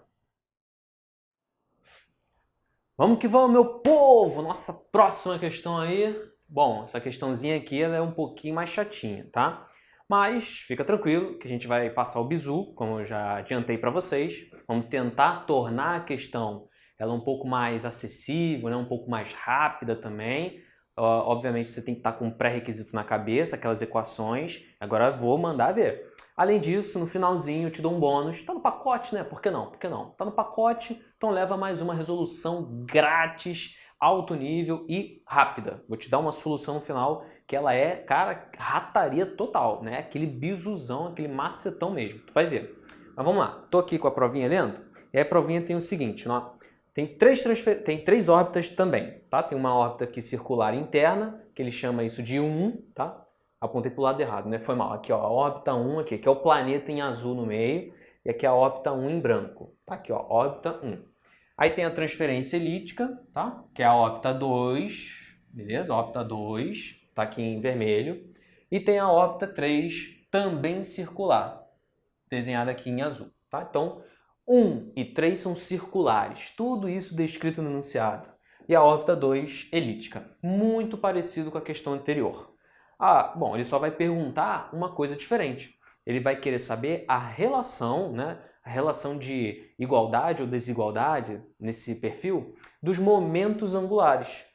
Vamos que vamos, meu povo! Nossa próxima questão aí. Bom, essa questãozinha aqui ela é um pouquinho mais chatinha, tá? Mas fica tranquilo que a gente vai passar o bizu, como eu já adiantei para vocês. Vamos tentar tornar a questão ela um pouco mais acessível, né? Um pouco mais rápida também. Obviamente você tem que estar com um pré-requisito na cabeça, aquelas equações. Agora vou mandar ver. Além disso, no finalzinho eu te dou um bônus. Tá no pacote, né? Por que não? Por que não? Tá no pacote, então leva mais uma resolução grátis, alto nível e rápida. Vou te dar uma solução no final que ela é, cara, rataria total, né? Aquele bisuzão, aquele macetão mesmo. Tu vai ver. Mas vamos lá. Tô aqui com a provinha lendo. E aí a provinha tem o seguinte, ó. Tem três órbitas também, tá? Tem uma órbita aqui circular interna, que ele chama isso de 1, tá? Apontei para o lado errado, né? Foi mal. Aqui, ó, a órbita 1 aqui, que é o planeta em azul no meio, e aqui a órbita 1 em branco. Tá aqui, ó, órbita 1. Aí tem a transferência elíptica, tá? Que é a órbita 2, beleza? Órbita 2, tá aqui em vermelho. E tem a órbita 3, também circular, desenhada aqui em azul, tá? Então, 1 e 3 são circulares, tudo isso descrito no enunciado. E a órbita 2, elíptica, muito parecido com a questão anterior. Ah, bom, ele só vai perguntar uma coisa diferente. Ele vai querer saber a relação, né? A relação de igualdade ou desigualdade nesse perfil dos momentos angulares.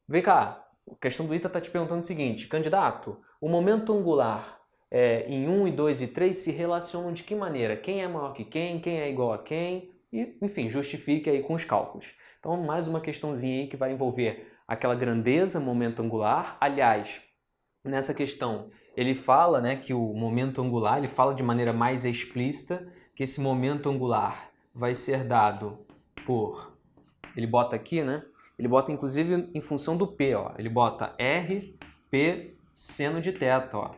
Vem cá, a questão do ITA está te perguntando o seguinte, candidato, o momento angular em 1, e 2 e 3 se relacionam de que maneira? Quem é maior que quem é igual a quem? E, enfim, justifique aí com os cálculos. Então, mais uma questãozinha aí que vai envolver aquela grandeza, momento angular. Aliás, nessa questão, ele fala, né, que o momento angular, ele fala de maneira mais explícita que esse momento angular vai ser dado por... Ele bota aqui, né? Ele bota inclusive em função do P, ó. Ele bota R, P, seno de θ, ó.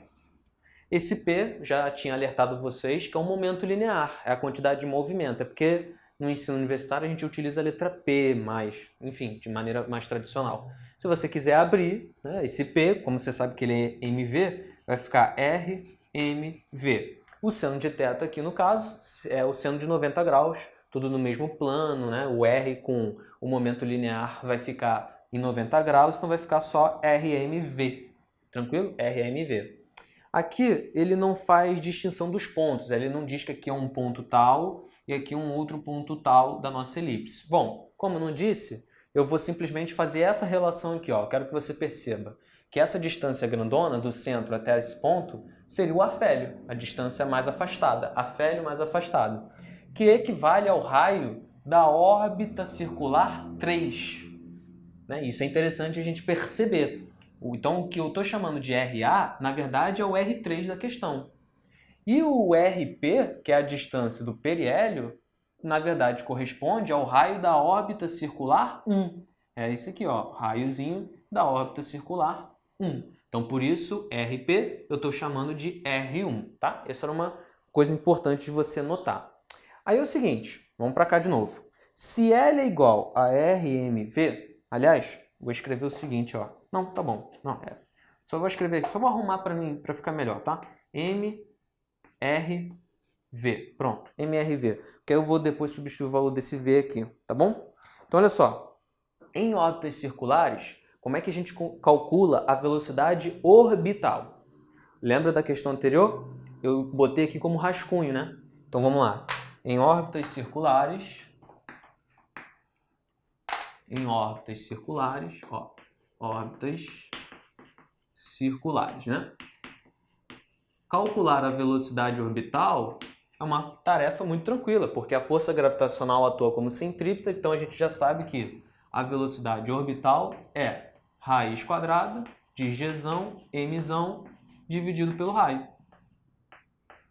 Esse P, já tinha alertado vocês, que é um momento linear, é a quantidade de movimento. É porque no ensino universitário a gente utiliza a letra P, enfim, de maneira mais tradicional. Se você quiser abrir, né, esse P, como você sabe que ele é MV, vai ficar RMV. O seno de θ aqui, no caso, é o seno de 90 graus, tudo no mesmo plano, né? O R com o momento linear vai ficar em 90 graus, então vai ficar só RMV. Tranquilo? RMV. Aqui ele não faz distinção dos pontos, ele não diz que aqui é um ponto tal e aqui um outro ponto tal da nossa elipse. Bom, como eu não disse, eu vou simplesmente fazer essa relação aqui, ó. Quero que você perceba que essa distância grandona do centro até esse ponto seria o afélio, a distância mais afastada, afélio mais afastado, que equivale ao raio da órbita circular 3. Né? Isso é interessante a gente perceber. Então, o que eu estou chamando de RA, na verdade, é o R3 da questão. E o RP, que é a distância do periélio, na verdade, corresponde ao raio da órbita circular 1. É esse aqui, ó, raiozinho da órbita circular 1. Então, por isso, RP, eu estou chamando de R1, tá? Essa era uma coisa importante de você notar. Aí é o seguinte, vamos para cá de novo. Se L é igual a RMV, aliás, vou escrever o seguinte, ó. Não, tá bom. Não, só vou escrever, só vou arrumar para mim, para ficar melhor, tá? MRV. Pronto, MRV. Porque eu vou depois substituir o valor desse V aqui, tá bom? Então, olha só. Em órbitas circulares, como é que a gente calcula a velocidade orbital? Lembra da questão anterior? Eu botei aqui como rascunho, né? Então, vamos lá. Em órbitas circulares, ó, órbitas circulares, né? Calcular a velocidade orbital é uma tarefa muito tranquila, porque a força gravitacional atua como centrípeta, então a gente já sabe que a velocidade orbital é raiz quadrada de Gzão, Mzão, dividido pelo raio.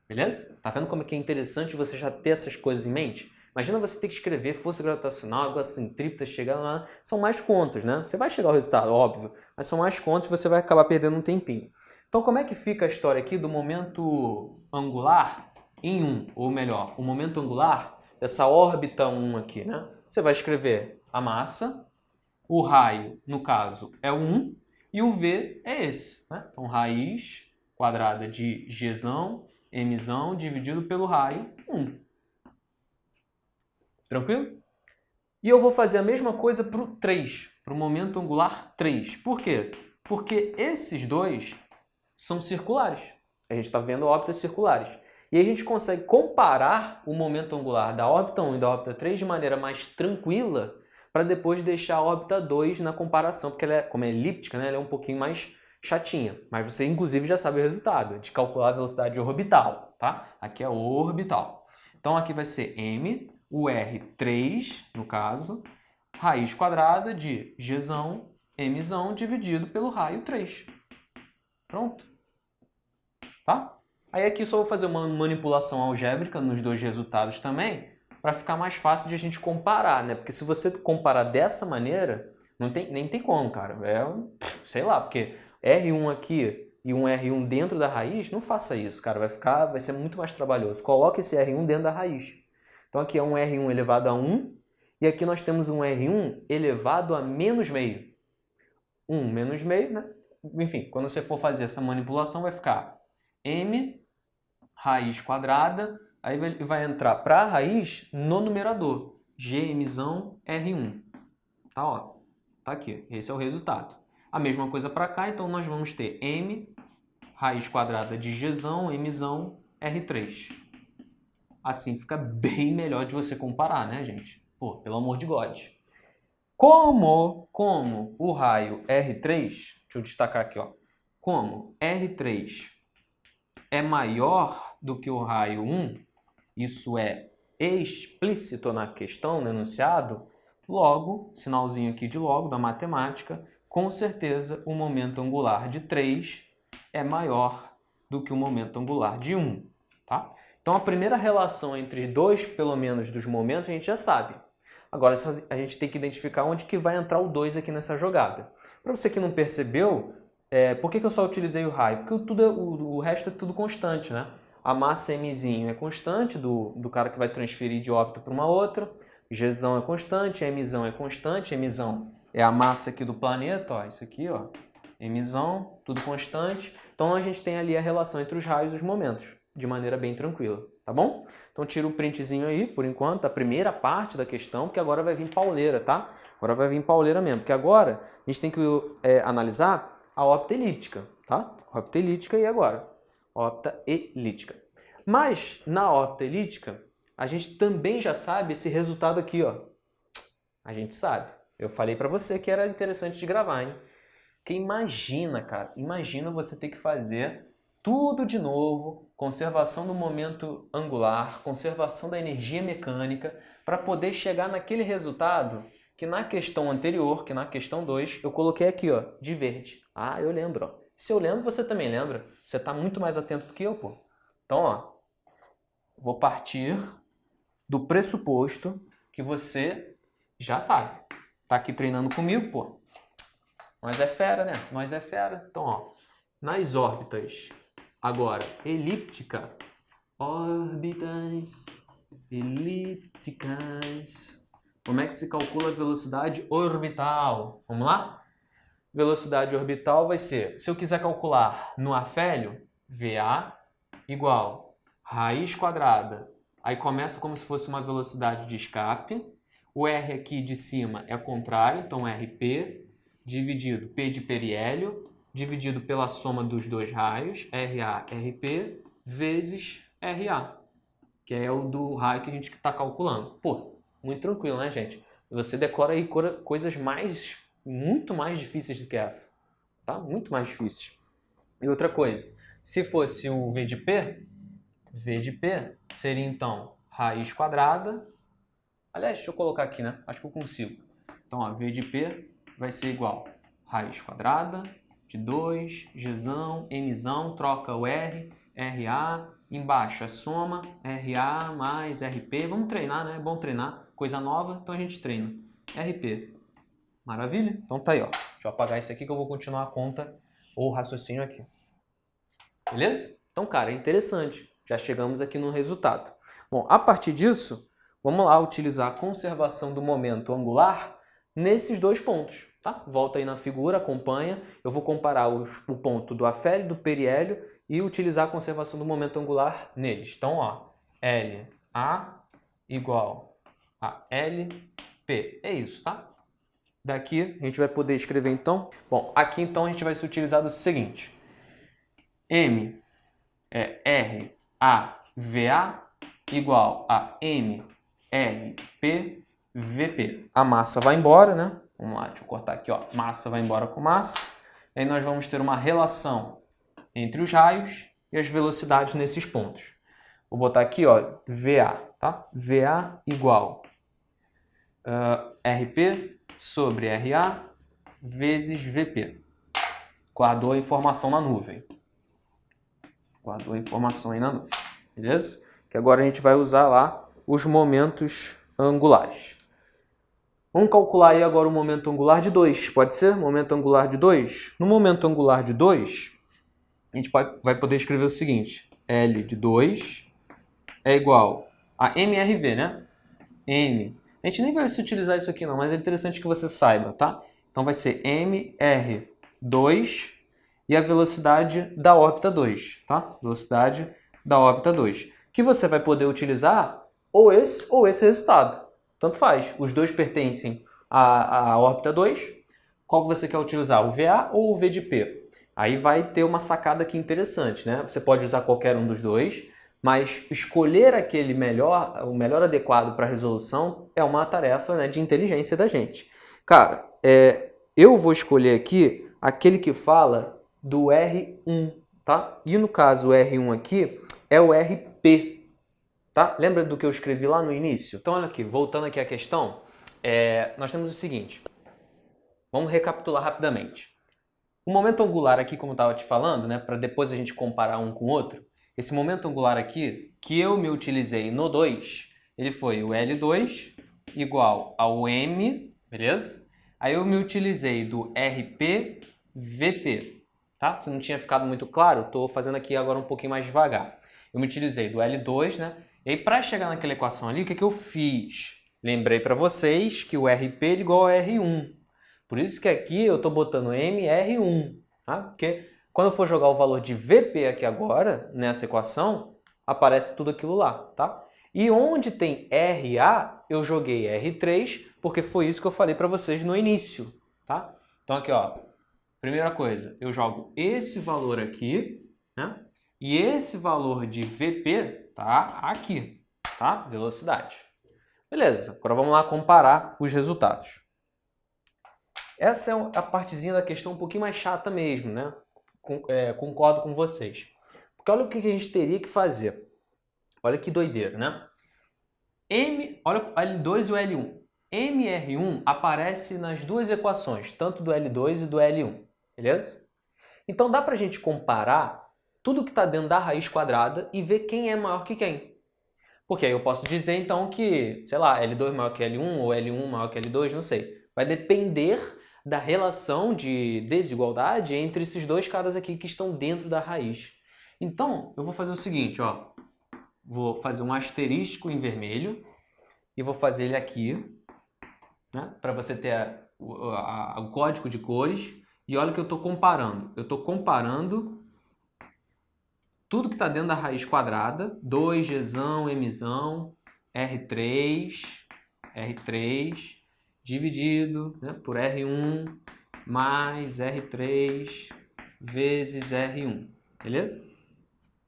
Beleza? Tá vendo como é que é interessante você já ter essas coisas em mente? Imagina você ter que escrever força gravitacional, água centrípeta, chegar lá. São mais contas, né? Você vai chegar ao resultado, óbvio, mas são mais contas e você vai acabar perdendo um tempinho. Então, como é que fica a história aqui do momento angular em 1? Ou melhor, o momento angular dessa órbita 1 aqui, né? Você vai escrever a massa, o raio, no caso, é 1, e o V é esse, né? Então, raiz quadrada de Gzão, Mzão, dividido pelo raio 1. Tranquilo? E eu vou fazer a mesma coisa para o 3, para o momento angular 3. Por quê? Porque esses dois são circulares. A gente está vendo órbitas circulares. E a gente consegue comparar o momento angular da órbita 1 e da órbita 3 de maneira mais tranquila para depois deixar a órbita 2 na comparação, porque ela como é elíptica, né, ela é um pouquinho mais chatinha, mas você inclusive já sabe o resultado, de calcular a velocidade orbital, tá? Aqui é orbital. Então aqui vai ser m, o R3, no caso, raiz quadrada de Gzão, Mzão, dividido pelo raio 3. Pronto. Tá? Aí aqui só vou fazer uma manipulação algébrica nos dois resultados também, para ficar mais fácil de a gente comparar, né? Porque se você comparar dessa maneira, nem tem como, cara. Sei lá, porque R1 aqui e um R1 dentro da raiz, não faça isso, cara. Vai ser muito mais trabalhoso. Coloque esse R1 dentro da raiz. Então aqui é um R1 elevado a 1, e aqui nós temos um R1 elevado a menos meio. 1 menos meio, né? Enfim, quando você for fazer essa manipulação, vai ficar m raiz quadrada, aí vai entrar para a raiz no numerador, gmzão R1. Tá, ó, tá aqui, esse é o resultado. A mesma coisa para cá, então nós vamos ter m raiz quadrada de gzão, mzão, R3. Assim fica bem melhor de você comparar, né, gente? Pô, pelo amor de God. Como o raio R3, deixa eu destacar aqui, ó, como R3 é maior do que o raio 1, isso é explícito na questão, no enunciado, logo, sinalzinho aqui de logo da matemática, com certeza o momento angular de 3 é maior do que o momento angular de 1, tá? Então a primeira relação entre dois, pelo menos, dos momentos a gente já sabe. Agora a gente tem que identificar onde que vai entrar o 2 aqui nessa jogada. Para você que não percebeu, por que eu só utilizei o raio? Porque o resto é tudo constante, né? A massa mzinho é constante do cara que vai transferir de órbita para uma outra. Gzão é constante, mzão é constante. Mzão é a massa aqui do planeta, ó, isso aqui, ó. Mzão, tudo constante. Então a gente tem ali a relação entre os raios e os momentos, de maneira bem tranquila, tá bom? Então tira o printzinho aí, por enquanto, a primeira parte da questão, porque agora vai vir pauleira, tá? Agora vai vir pauleira mesmo, porque agora a gente tem que analisar a órbita elíptica, tá? Órbita elíptica e agora? Órbita elíptica. Mas na órbita elíptica, a gente também já sabe esse resultado aqui, ó. A gente sabe. Eu falei para você que era interessante de gravar, hein? Porque imagina, cara, imagina você ter que fazer tudo de novo, conservação do momento angular, conservação da energia mecânica, para poder chegar naquele resultado que na questão anterior, que na questão 2, eu coloquei aqui, ó, de verde. Ah, eu lembro, ó. Se eu lembro, você também lembra. Você está muito mais atento do que eu, pô. Então, ó, vou partir do pressuposto que você já sabe. Tá aqui treinando comigo, pô. Nós é fera, né? Nós é fera. Então, ó, nas órbitas, agora, elíptica, órbitas elípticas. Como é que se calcula a velocidade orbital? Vamos lá? Velocidade orbital vai ser, se eu quiser calcular no afélio, VA igual raiz quadrada. Aí começa como se fosse uma velocidade de escape. O R aqui de cima é contrário, então RP dividido P de periélio, dividido pela soma dos dois raios, RA, RP, vezes RA, que é o do raio que a gente está calculando. Pô, muito tranquilo, né, gente? Você decora aí coisas muito mais difíceis do que essa, tá? Muito mais difíceis. E outra coisa, se fosse o V de P seria então raiz quadrada. Aliás, deixa eu colocar aqui, né? Acho que eu consigo. Então, ó, V de P vai ser igual raiz quadrada de 2, Gzão, Mzão, troca o R, RA, embaixo a soma, RA mais RP. Vamos treinar, né? É bom treinar. Coisa nova, então a gente treina. RP. Maravilha? Então tá aí, ó. Deixa eu apagar isso aqui que eu vou continuar a conta ou o raciocínio aqui. Beleza? Então, cara, é interessante. Já chegamos aqui no resultado. Bom, a partir disso, vamos lá utilizar a conservação do momento angular nesses dois pontos, tá? Volta aí na figura, acompanha. Eu vou comparar o ponto do afélio e do periélio e utilizar a conservação do momento angular neles. Então, ó, LA igual a LP. É isso, tá? Daqui a gente vai poder escrever então. Bom, aqui então a gente vai se utilizar do seguinte. M é RAVA igual a MRPVP. A massa vai embora, né? Vamos lá, deixa eu cortar aqui, ó. Massa vai embora com massa. Aí nós vamos ter uma relação entre os raios e as velocidades nesses pontos. Vou botar aqui, ó, VA, tá? VA igual RP sobre RA vezes VP. Guardou a informação na nuvem. Guardou a informação aí na nuvem, beleza? Que agora a gente vai usar lá os momentos angulares. Vamos calcular aí agora o momento angular de 2, pode ser? Momento angular de 2? No momento angular de 2, a gente vai poder escrever o seguinte: L de 2 é igual a MRV, né? M. A gente nem vai utilizar isso aqui não, mas é interessante que você saiba, tá? Então vai ser MR2 e a velocidade da órbita 2, tá? Velocidade da órbita 2. Que você vai poder utilizar ou esse resultado. Tanto faz. Os dois pertencem à órbita 2. Qual que você quer utilizar? O VA ou o V de P? Aí vai ter uma sacada aqui interessante, né? Você pode usar qualquer um dos dois, mas escolher aquele o melhor adequado para a resolução é uma tarefa, né, de inteligência da gente. Cara, eu vou escolher aqui aquele que fala do R1, tá? E no caso o R1 aqui é o RP, tá? Lembra do que eu escrevi lá no início? Então olha aqui, voltando aqui à questão, nós temos o seguinte, vamos recapitular rapidamente. O momento angular aqui, como eu estava te falando, né, para depois a gente comparar um com o outro, esse momento angular aqui, que eu me utilizei no 2, ele foi o L2 igual ao M, beleza? Aí eu me utilizei do RP, VP, tá? Se não tinha ficado muito claro, estou fazendo aqui agora um pouquinho mais devagar. Eu me utilizei do L2, né? E aí para chegar naquela equação ali, o que eu fiz? Lembrei para vocês que o RP é igual a R1. Por isso que aqui eu estou botando MR1, tá? Porque quando eu for jogar o valor de VP aqui agora, nessa equação, aparece tudo aquilo lá, tá? E onde tem RA, eu joguei R3, porque foi isso que eu falei para vocês no início, tá? Então aqui, ó, primeira coisa, eu jogo esse valor aqui, né? E esse valor de VP tá aqui, tá? Velocidade. Beleza, agora vamos lá comparar os resultados. Essa é a partezinha da questão um pouquinho mais chata mesmo, né? Concordo com vocês. Porque olha o que a gente teria que fazer. Olha que doideira, né? Olha o L2 e o L1. MR1 aparece nas duas equações, tanto do L2 e do L1, beleza? Então dá pra gente comparar tudo que está dentro da raiz quadrada e ver quem é maior que quem. Porque aí eu posso dizer então que, sei lá, L2 maior que L1 ou L1 maior que L2, não sei. Vai depender da relação de desigualdade entre esses dois caras aqui que estão dentro da raiz. Então, eu vou fazer o seguinte, ó. Vou fazer um asterístico em vermelho e vou fazer ele aqui, né, para você ter o código de cores. E olha o que eu estou comparando. Eu estou comparando tudo que está dentro da raiz quadrada, 2Gzão, Mzão, R3, dividido, né, por R1 mais R3 vezes R1, beleza?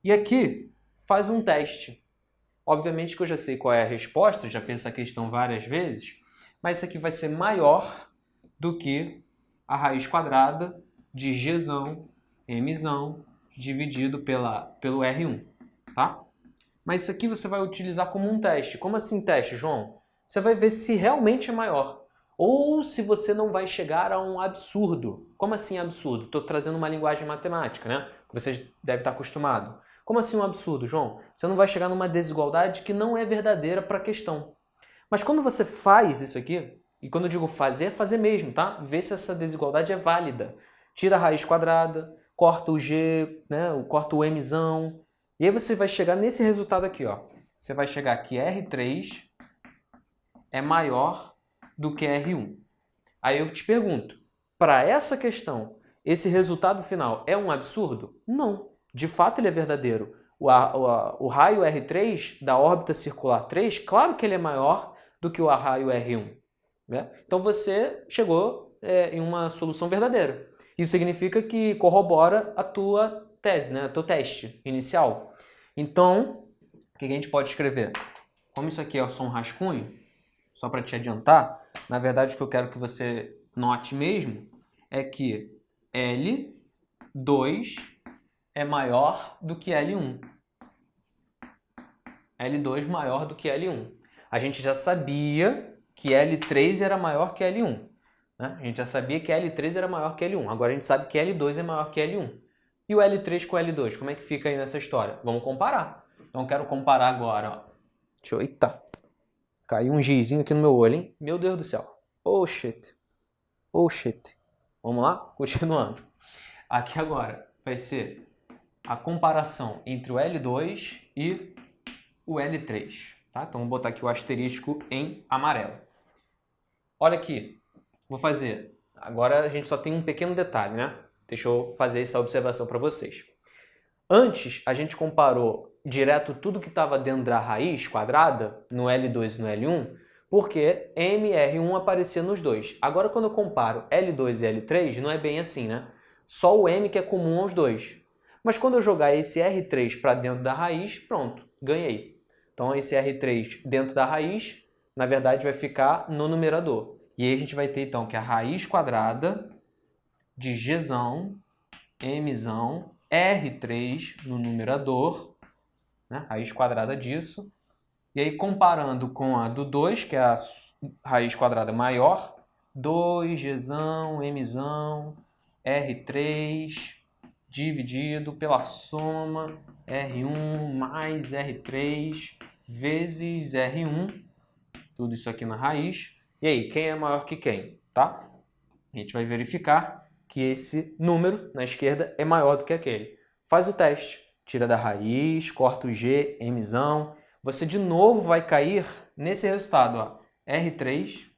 E aqui faz um teste. Obviamente que eu já sei qual é a resposta, já fiz essa questão várias vezes, mas isso aqui vai ser maior do que a raiz quadrada de Gzão, Mzão, dividido pelo R1, tá? Mas isso aqui você vai utilizar como um teste. Como assim teste, João? Você vai ver se realmente é maior. Ou se você não vai chegar a um absurdo. Como assim absurdo? Estou trazendo uma linguagem matemática, né? Que vocês devem estar acostumados. Como assim um absurdo, João? Você não vai chegar numa desigualdade que não é verdadeira para a questão. Mas quando você faz isso aqui, e quando eu digo fazer, é fazer mesmo, tá? Ver se essa desigualdade é válida. Tira a raiz quadrada, corta o G, né? Corta o Mzão. E aí você vai chegar nesse resultado aqui, ó. Você vai chegar que R3 é maior do que R1. Aí eu te pergunto, para essa questão, esse resultado final é um absurdo? Não. De fato ele é verdadeiro. O raio R3 da órbita circular 3, claro que ele é maior do que o raio R1. Né? Então você chegou em uma solução verdadeira. Isso significa que corrobora a tua tese, né? O teu teste inicial. Então, o que a gente pode escrever? Como isso aqui é só um rascunho, só para te adiantar, na verdade o que eu quero que você note mesmo é que L2 é maior do que L1. L2 maior do que L1. A gente já sabia que L3 era maior que L1. Né? A gente já sabia que L3 era maior que L1. Agora a gente sabe que L2 é maior que L1. E o L3 com o L2, como é que fica aí nessa história? Vamos comparar. Então eu quero comparar agora. Ó. Deixa eu... Eita! Caiu um gizinho aqui no meu olho, hein? Meu Deus do céu. Oh, shit. Oh, shit. Vamos lá? Continuando. Aqui agora vai ser a comparação entre o L2 e o L3. Tá? Então vou botar aqui o asterisco em amarelo. Olha aqui. Vou fazer. Agora a gente só tem um pequeno detalhe, né? Deixa eu fazer essa observação para vocês. Antes, a gente comparou direto tudo que estava dentro da raiz quadrada, no L2 e no L1, porque M e R1 aparecia nos dois. Agora, quando eu comparo L2 e L3, não é bem assim, né? Só o M que é comum aos dois. Mas quando eu jogar esse R3 para dentro da raiz, pronto, ganhei. Então, esse R3 dentro da raiz, na verdade, vai ficar no numerador. E aí a gente vai ter, então, que a raiz quadrada de Gzão, Mzão, R3 no numerador, né? Raiz quadrada disso. E aí, comparando com a do 2, que é a raiz quadrada maior, 2Gzão, Mzão, R3, dividido pela soma R1 mais R3 vezes R1. Tudo isso aqui na raiz. E aí, quem é maior que quem? Tá? A gente vai verificar que esse número na esquerda é maior do que aquele. Faz o teste. Tira da raiz, corta o G, Mzão. Você de novo vai cair nesse resultado. Ó. R3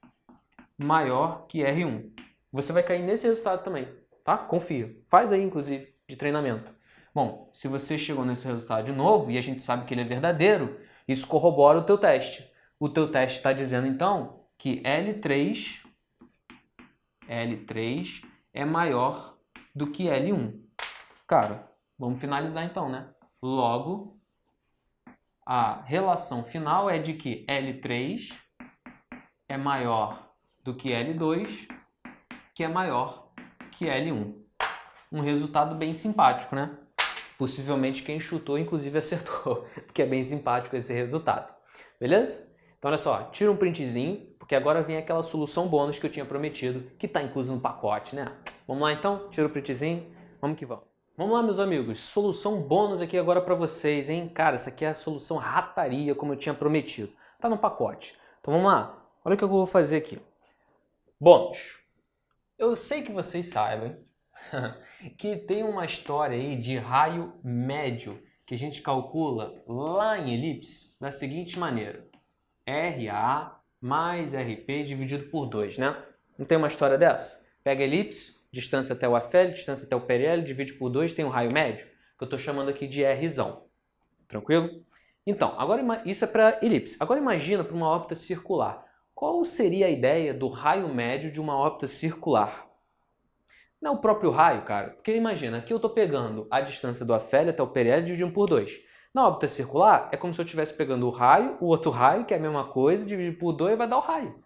maior que R1. Você vai cair nesse resultado também. Tá? Confia. Faz aí, inclusive, de treinamento. Bom, se você chegou nesse resultado de novo e a gente sabe que ele é verdadeiro, isso corrobora o teu teste. O teu teste está dizendo, então, que L3 é maior do que L1. Cara, vamos finalizar então, né? Logo, a relação final é de que L3 é maior do que L2, que é maior que L1. Um resultado bem simpático, né? Possivelmente quem chutou, inclusive, acertou, porque é bem simpático esse resultado. Beleza? Então, olha só, tira um printzinho, porque agora vem aquela solução bônus que eu tinha prometido, que está incluso no pacote, né? Vamos lá, então? Tira o printzinho, vamos que vamos. Vamos lá, meus amigos, solução bônus aqui agora para vocês, hein? Cara, essa aqui é a solução rataria, como eu tinha prometido. Tá no pacote. Então, vamos lá. Olha o que eu vou fazer aqui. Bônus. Eu sei que vocês sabem que tem uma história aí de raio médio que a gente calcula lá em elipse da seguinte maneira. RA mais RP dividido por 2, né? Não tem uma história dessa? Pega a elipse, distância até o AFL, distância até o PL, divide por 2, tem um raio médio, que eu estou chamando aqui de Rzão. Tranquilo? Então, agora isso é para elipse. Agora imagina para uma órbita circular. Qual seria a ideia do raio médio de uma órbita circular? Não é o próprio raio, cara. Porque imagina, aqui eu estou pegando a distância do AFL até o PL dividindo por 2. Na órbita circular, é como se eu estivesse pegando o raio, o outro raio, que é a mesma coisa, dividir por 2 vai dar o raio.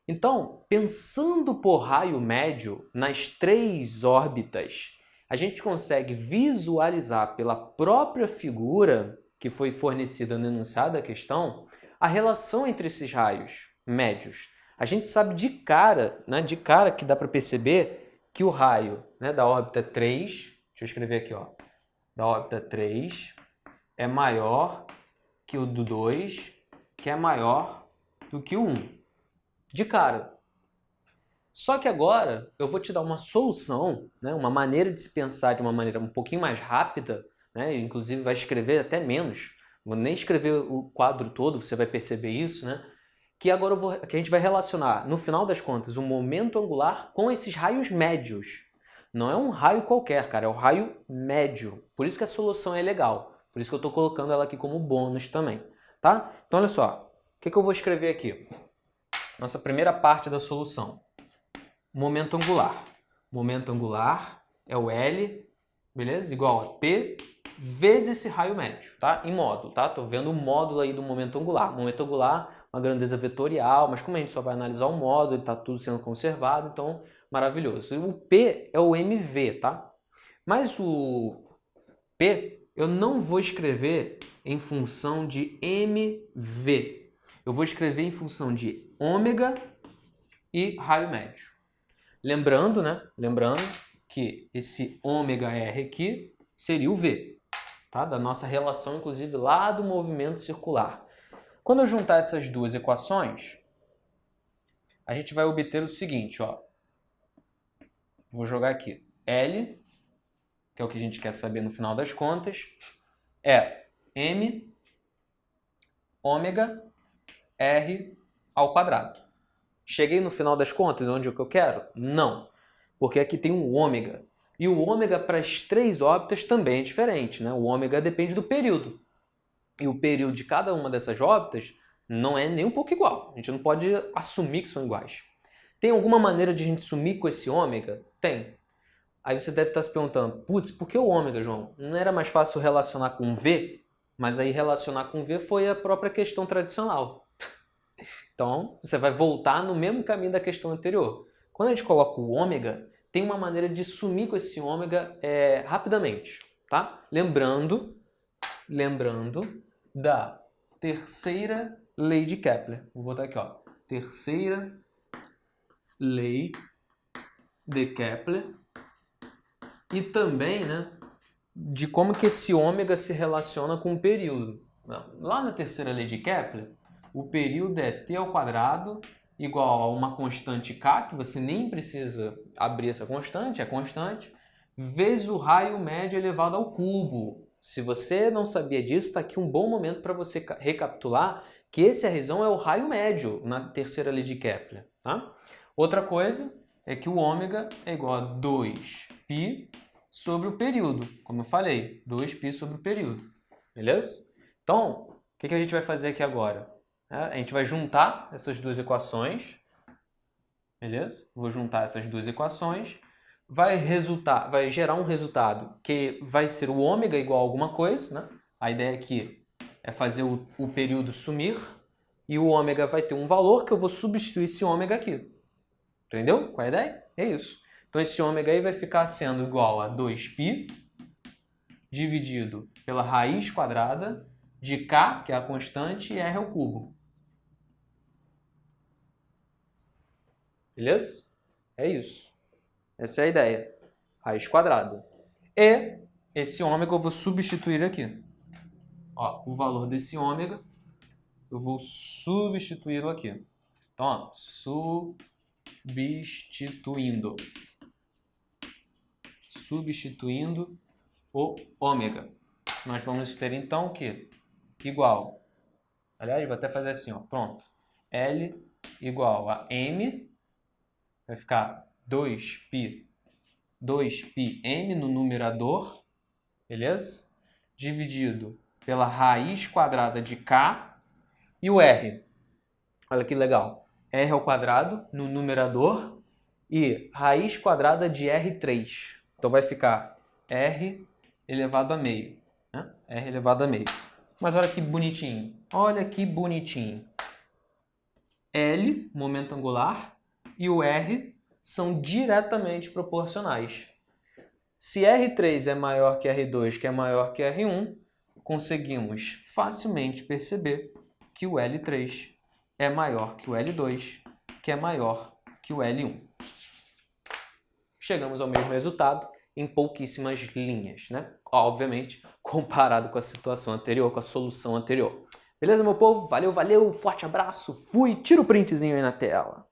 Então, pensando por raio médio nas 3 órbitas, a gente consegue visualizar pela própria figura que foi fornecida no enunciado da questão, a relação entre esses raios médios. A gente sabe de cara, né, que dá para perceber que o raio, né, da órbita 3, deixa eu escrever aqui, ó, da órbita 3 é maior que o do 2, que é maior do que o 1. De cara. Só que agora eu vou te dar uma solução, né, uma maneira de se pensar de uma maneira um pouquinho mais rápida, né, inclusive vai escrever até menos, vou nem escrever o quadro todo, você vai perceber isso, né, que agora que a gente vai relacionar, no final das contas, o momento angular com esses raios médios. Não é um raio qualquer, cara, é o raio médio. Por isso que a solução é legal. Por isso que eu estou colocando ela aqui como bônus também, tá? Então, olha só. O que eu vou escrever aqui? Nossa primeira parte da solução. Momento angular. Momento angular é o L, beleza? Igual a P vezes esse raio médio, tá? Em módulo, tá? Tô vendo o módulo aí do momento angular. Momento angular, uma grandeza vetorial, mas como a gente só vai analisar o módulo, ele tá tudo sendo conservado, então maravilhoso. O P é o MV, tá? Mas o P eu não vou escrever em função de MV. Eu vou escrever em função de ômega e raio médio. Lembrando, né? Lembrando que esse ômega R aqui seria o V, tá? Da nossa relação, inclusive, lá do movimento circular. Quando eu juntar essas duas equações, a gente vai obter o seguinte, ó. Vou jogar aqui. L, que é o que a gente quer saber no final das contas, é M ômega R ao quadrado. Cheguei no final das contas, onde é que eu quero? Não, porque aqui tem um ômega. E o ômega para as três órbitas também é diferente, né? O ômega depende do período. E o período de cada uma dessas órbitas não é nem um pouco igual. A gente não pode assumir que são iguais. Tem alguma maneira de a gente sumir com esse ômega? Tem. Aí você deve estar se perguntando, putz, por que o ômega, João? Não era mais fácil relacionar com V? Mas aí relacionar com V foi a própria questão tradicional. Então, você vai voltar no mesmo caminho da questão anterior. Quando a gente coloca o ômega, tem uma maneira de sumir com esse ômega rapidamente, tá? Lembrando da terceira lei de Kepler. Vou botar aqui, ó. Terceira lei de Kepler. E também, né, de como que esse ômega se relaciona com o período. Lá na terceira lei de Kepler, o período é t ao quadrado igual a uma constante k, que você nem precisa abrir essa constante, é constante, vezes o raio médio elevado ao cubo. Se você não sabia disso, está aqui um bom momento para você recapitular que esse razão é o raio médio na terceira lei de Kepler. Tá? Outra coisa é que o ômega é igual a 2π sobre o período. Como eu falei, 2π sobre o período. Beleza? Então, o que a gente vai fazer aqui agora? A gente vai juntar essas duas equações. Beleza? Vou juntar essas duas equações. Vai gerar um resultado que vai ser o ômega igual a alguma coisa. Né? A ideia aqui é fazer o período sumir. E o ômega vai ter um valor que eu vou substituir esse ômega aqui. Entendeu? Qual é a ideia? É isso. Então esse ômega aí vai ficar sendo igual a 2π dividido pela raiz quadrada de k, que é a constante, e r ao cubo. Beleza? É isso. Essa é a ideia. Raiz quadrada. E esse ômega eu vou substituir aqui. Ó, o valor desse ômega eu vou substituí-lo aqui. Então, ó, substituindo o ômega. Nós vamos ter então o quê? Igual. Aliás, vou até fazer assim, ó. Pronto. L igual a M. Vai ficar 2πm no numerador. Beleza? Dividido pela raiz quadrada de K. E o R. Olha que legal. R ao quadrado no numerador e raiz quadrada de R3. Então vai ficar R elevado a meio. Né? R elevado a meio. Mas olha que bonitinho. Olha que bonitinho. L, momento angular, e o R são diretamente proporcionais. Se R3 é maior que R2, que é maior que R1, conseguimos facilmente perceber que o L3 é maior que o L2, que é maior que o L1. Chegamos ao mesmo resultado em pouquíssimas linhas, né? Obviamente, comparado com a situação anterior, com a solução anterior. Beleza, meu povo? Valeu, valeu, forte abraço, fui, tira o printzinho aí na tela.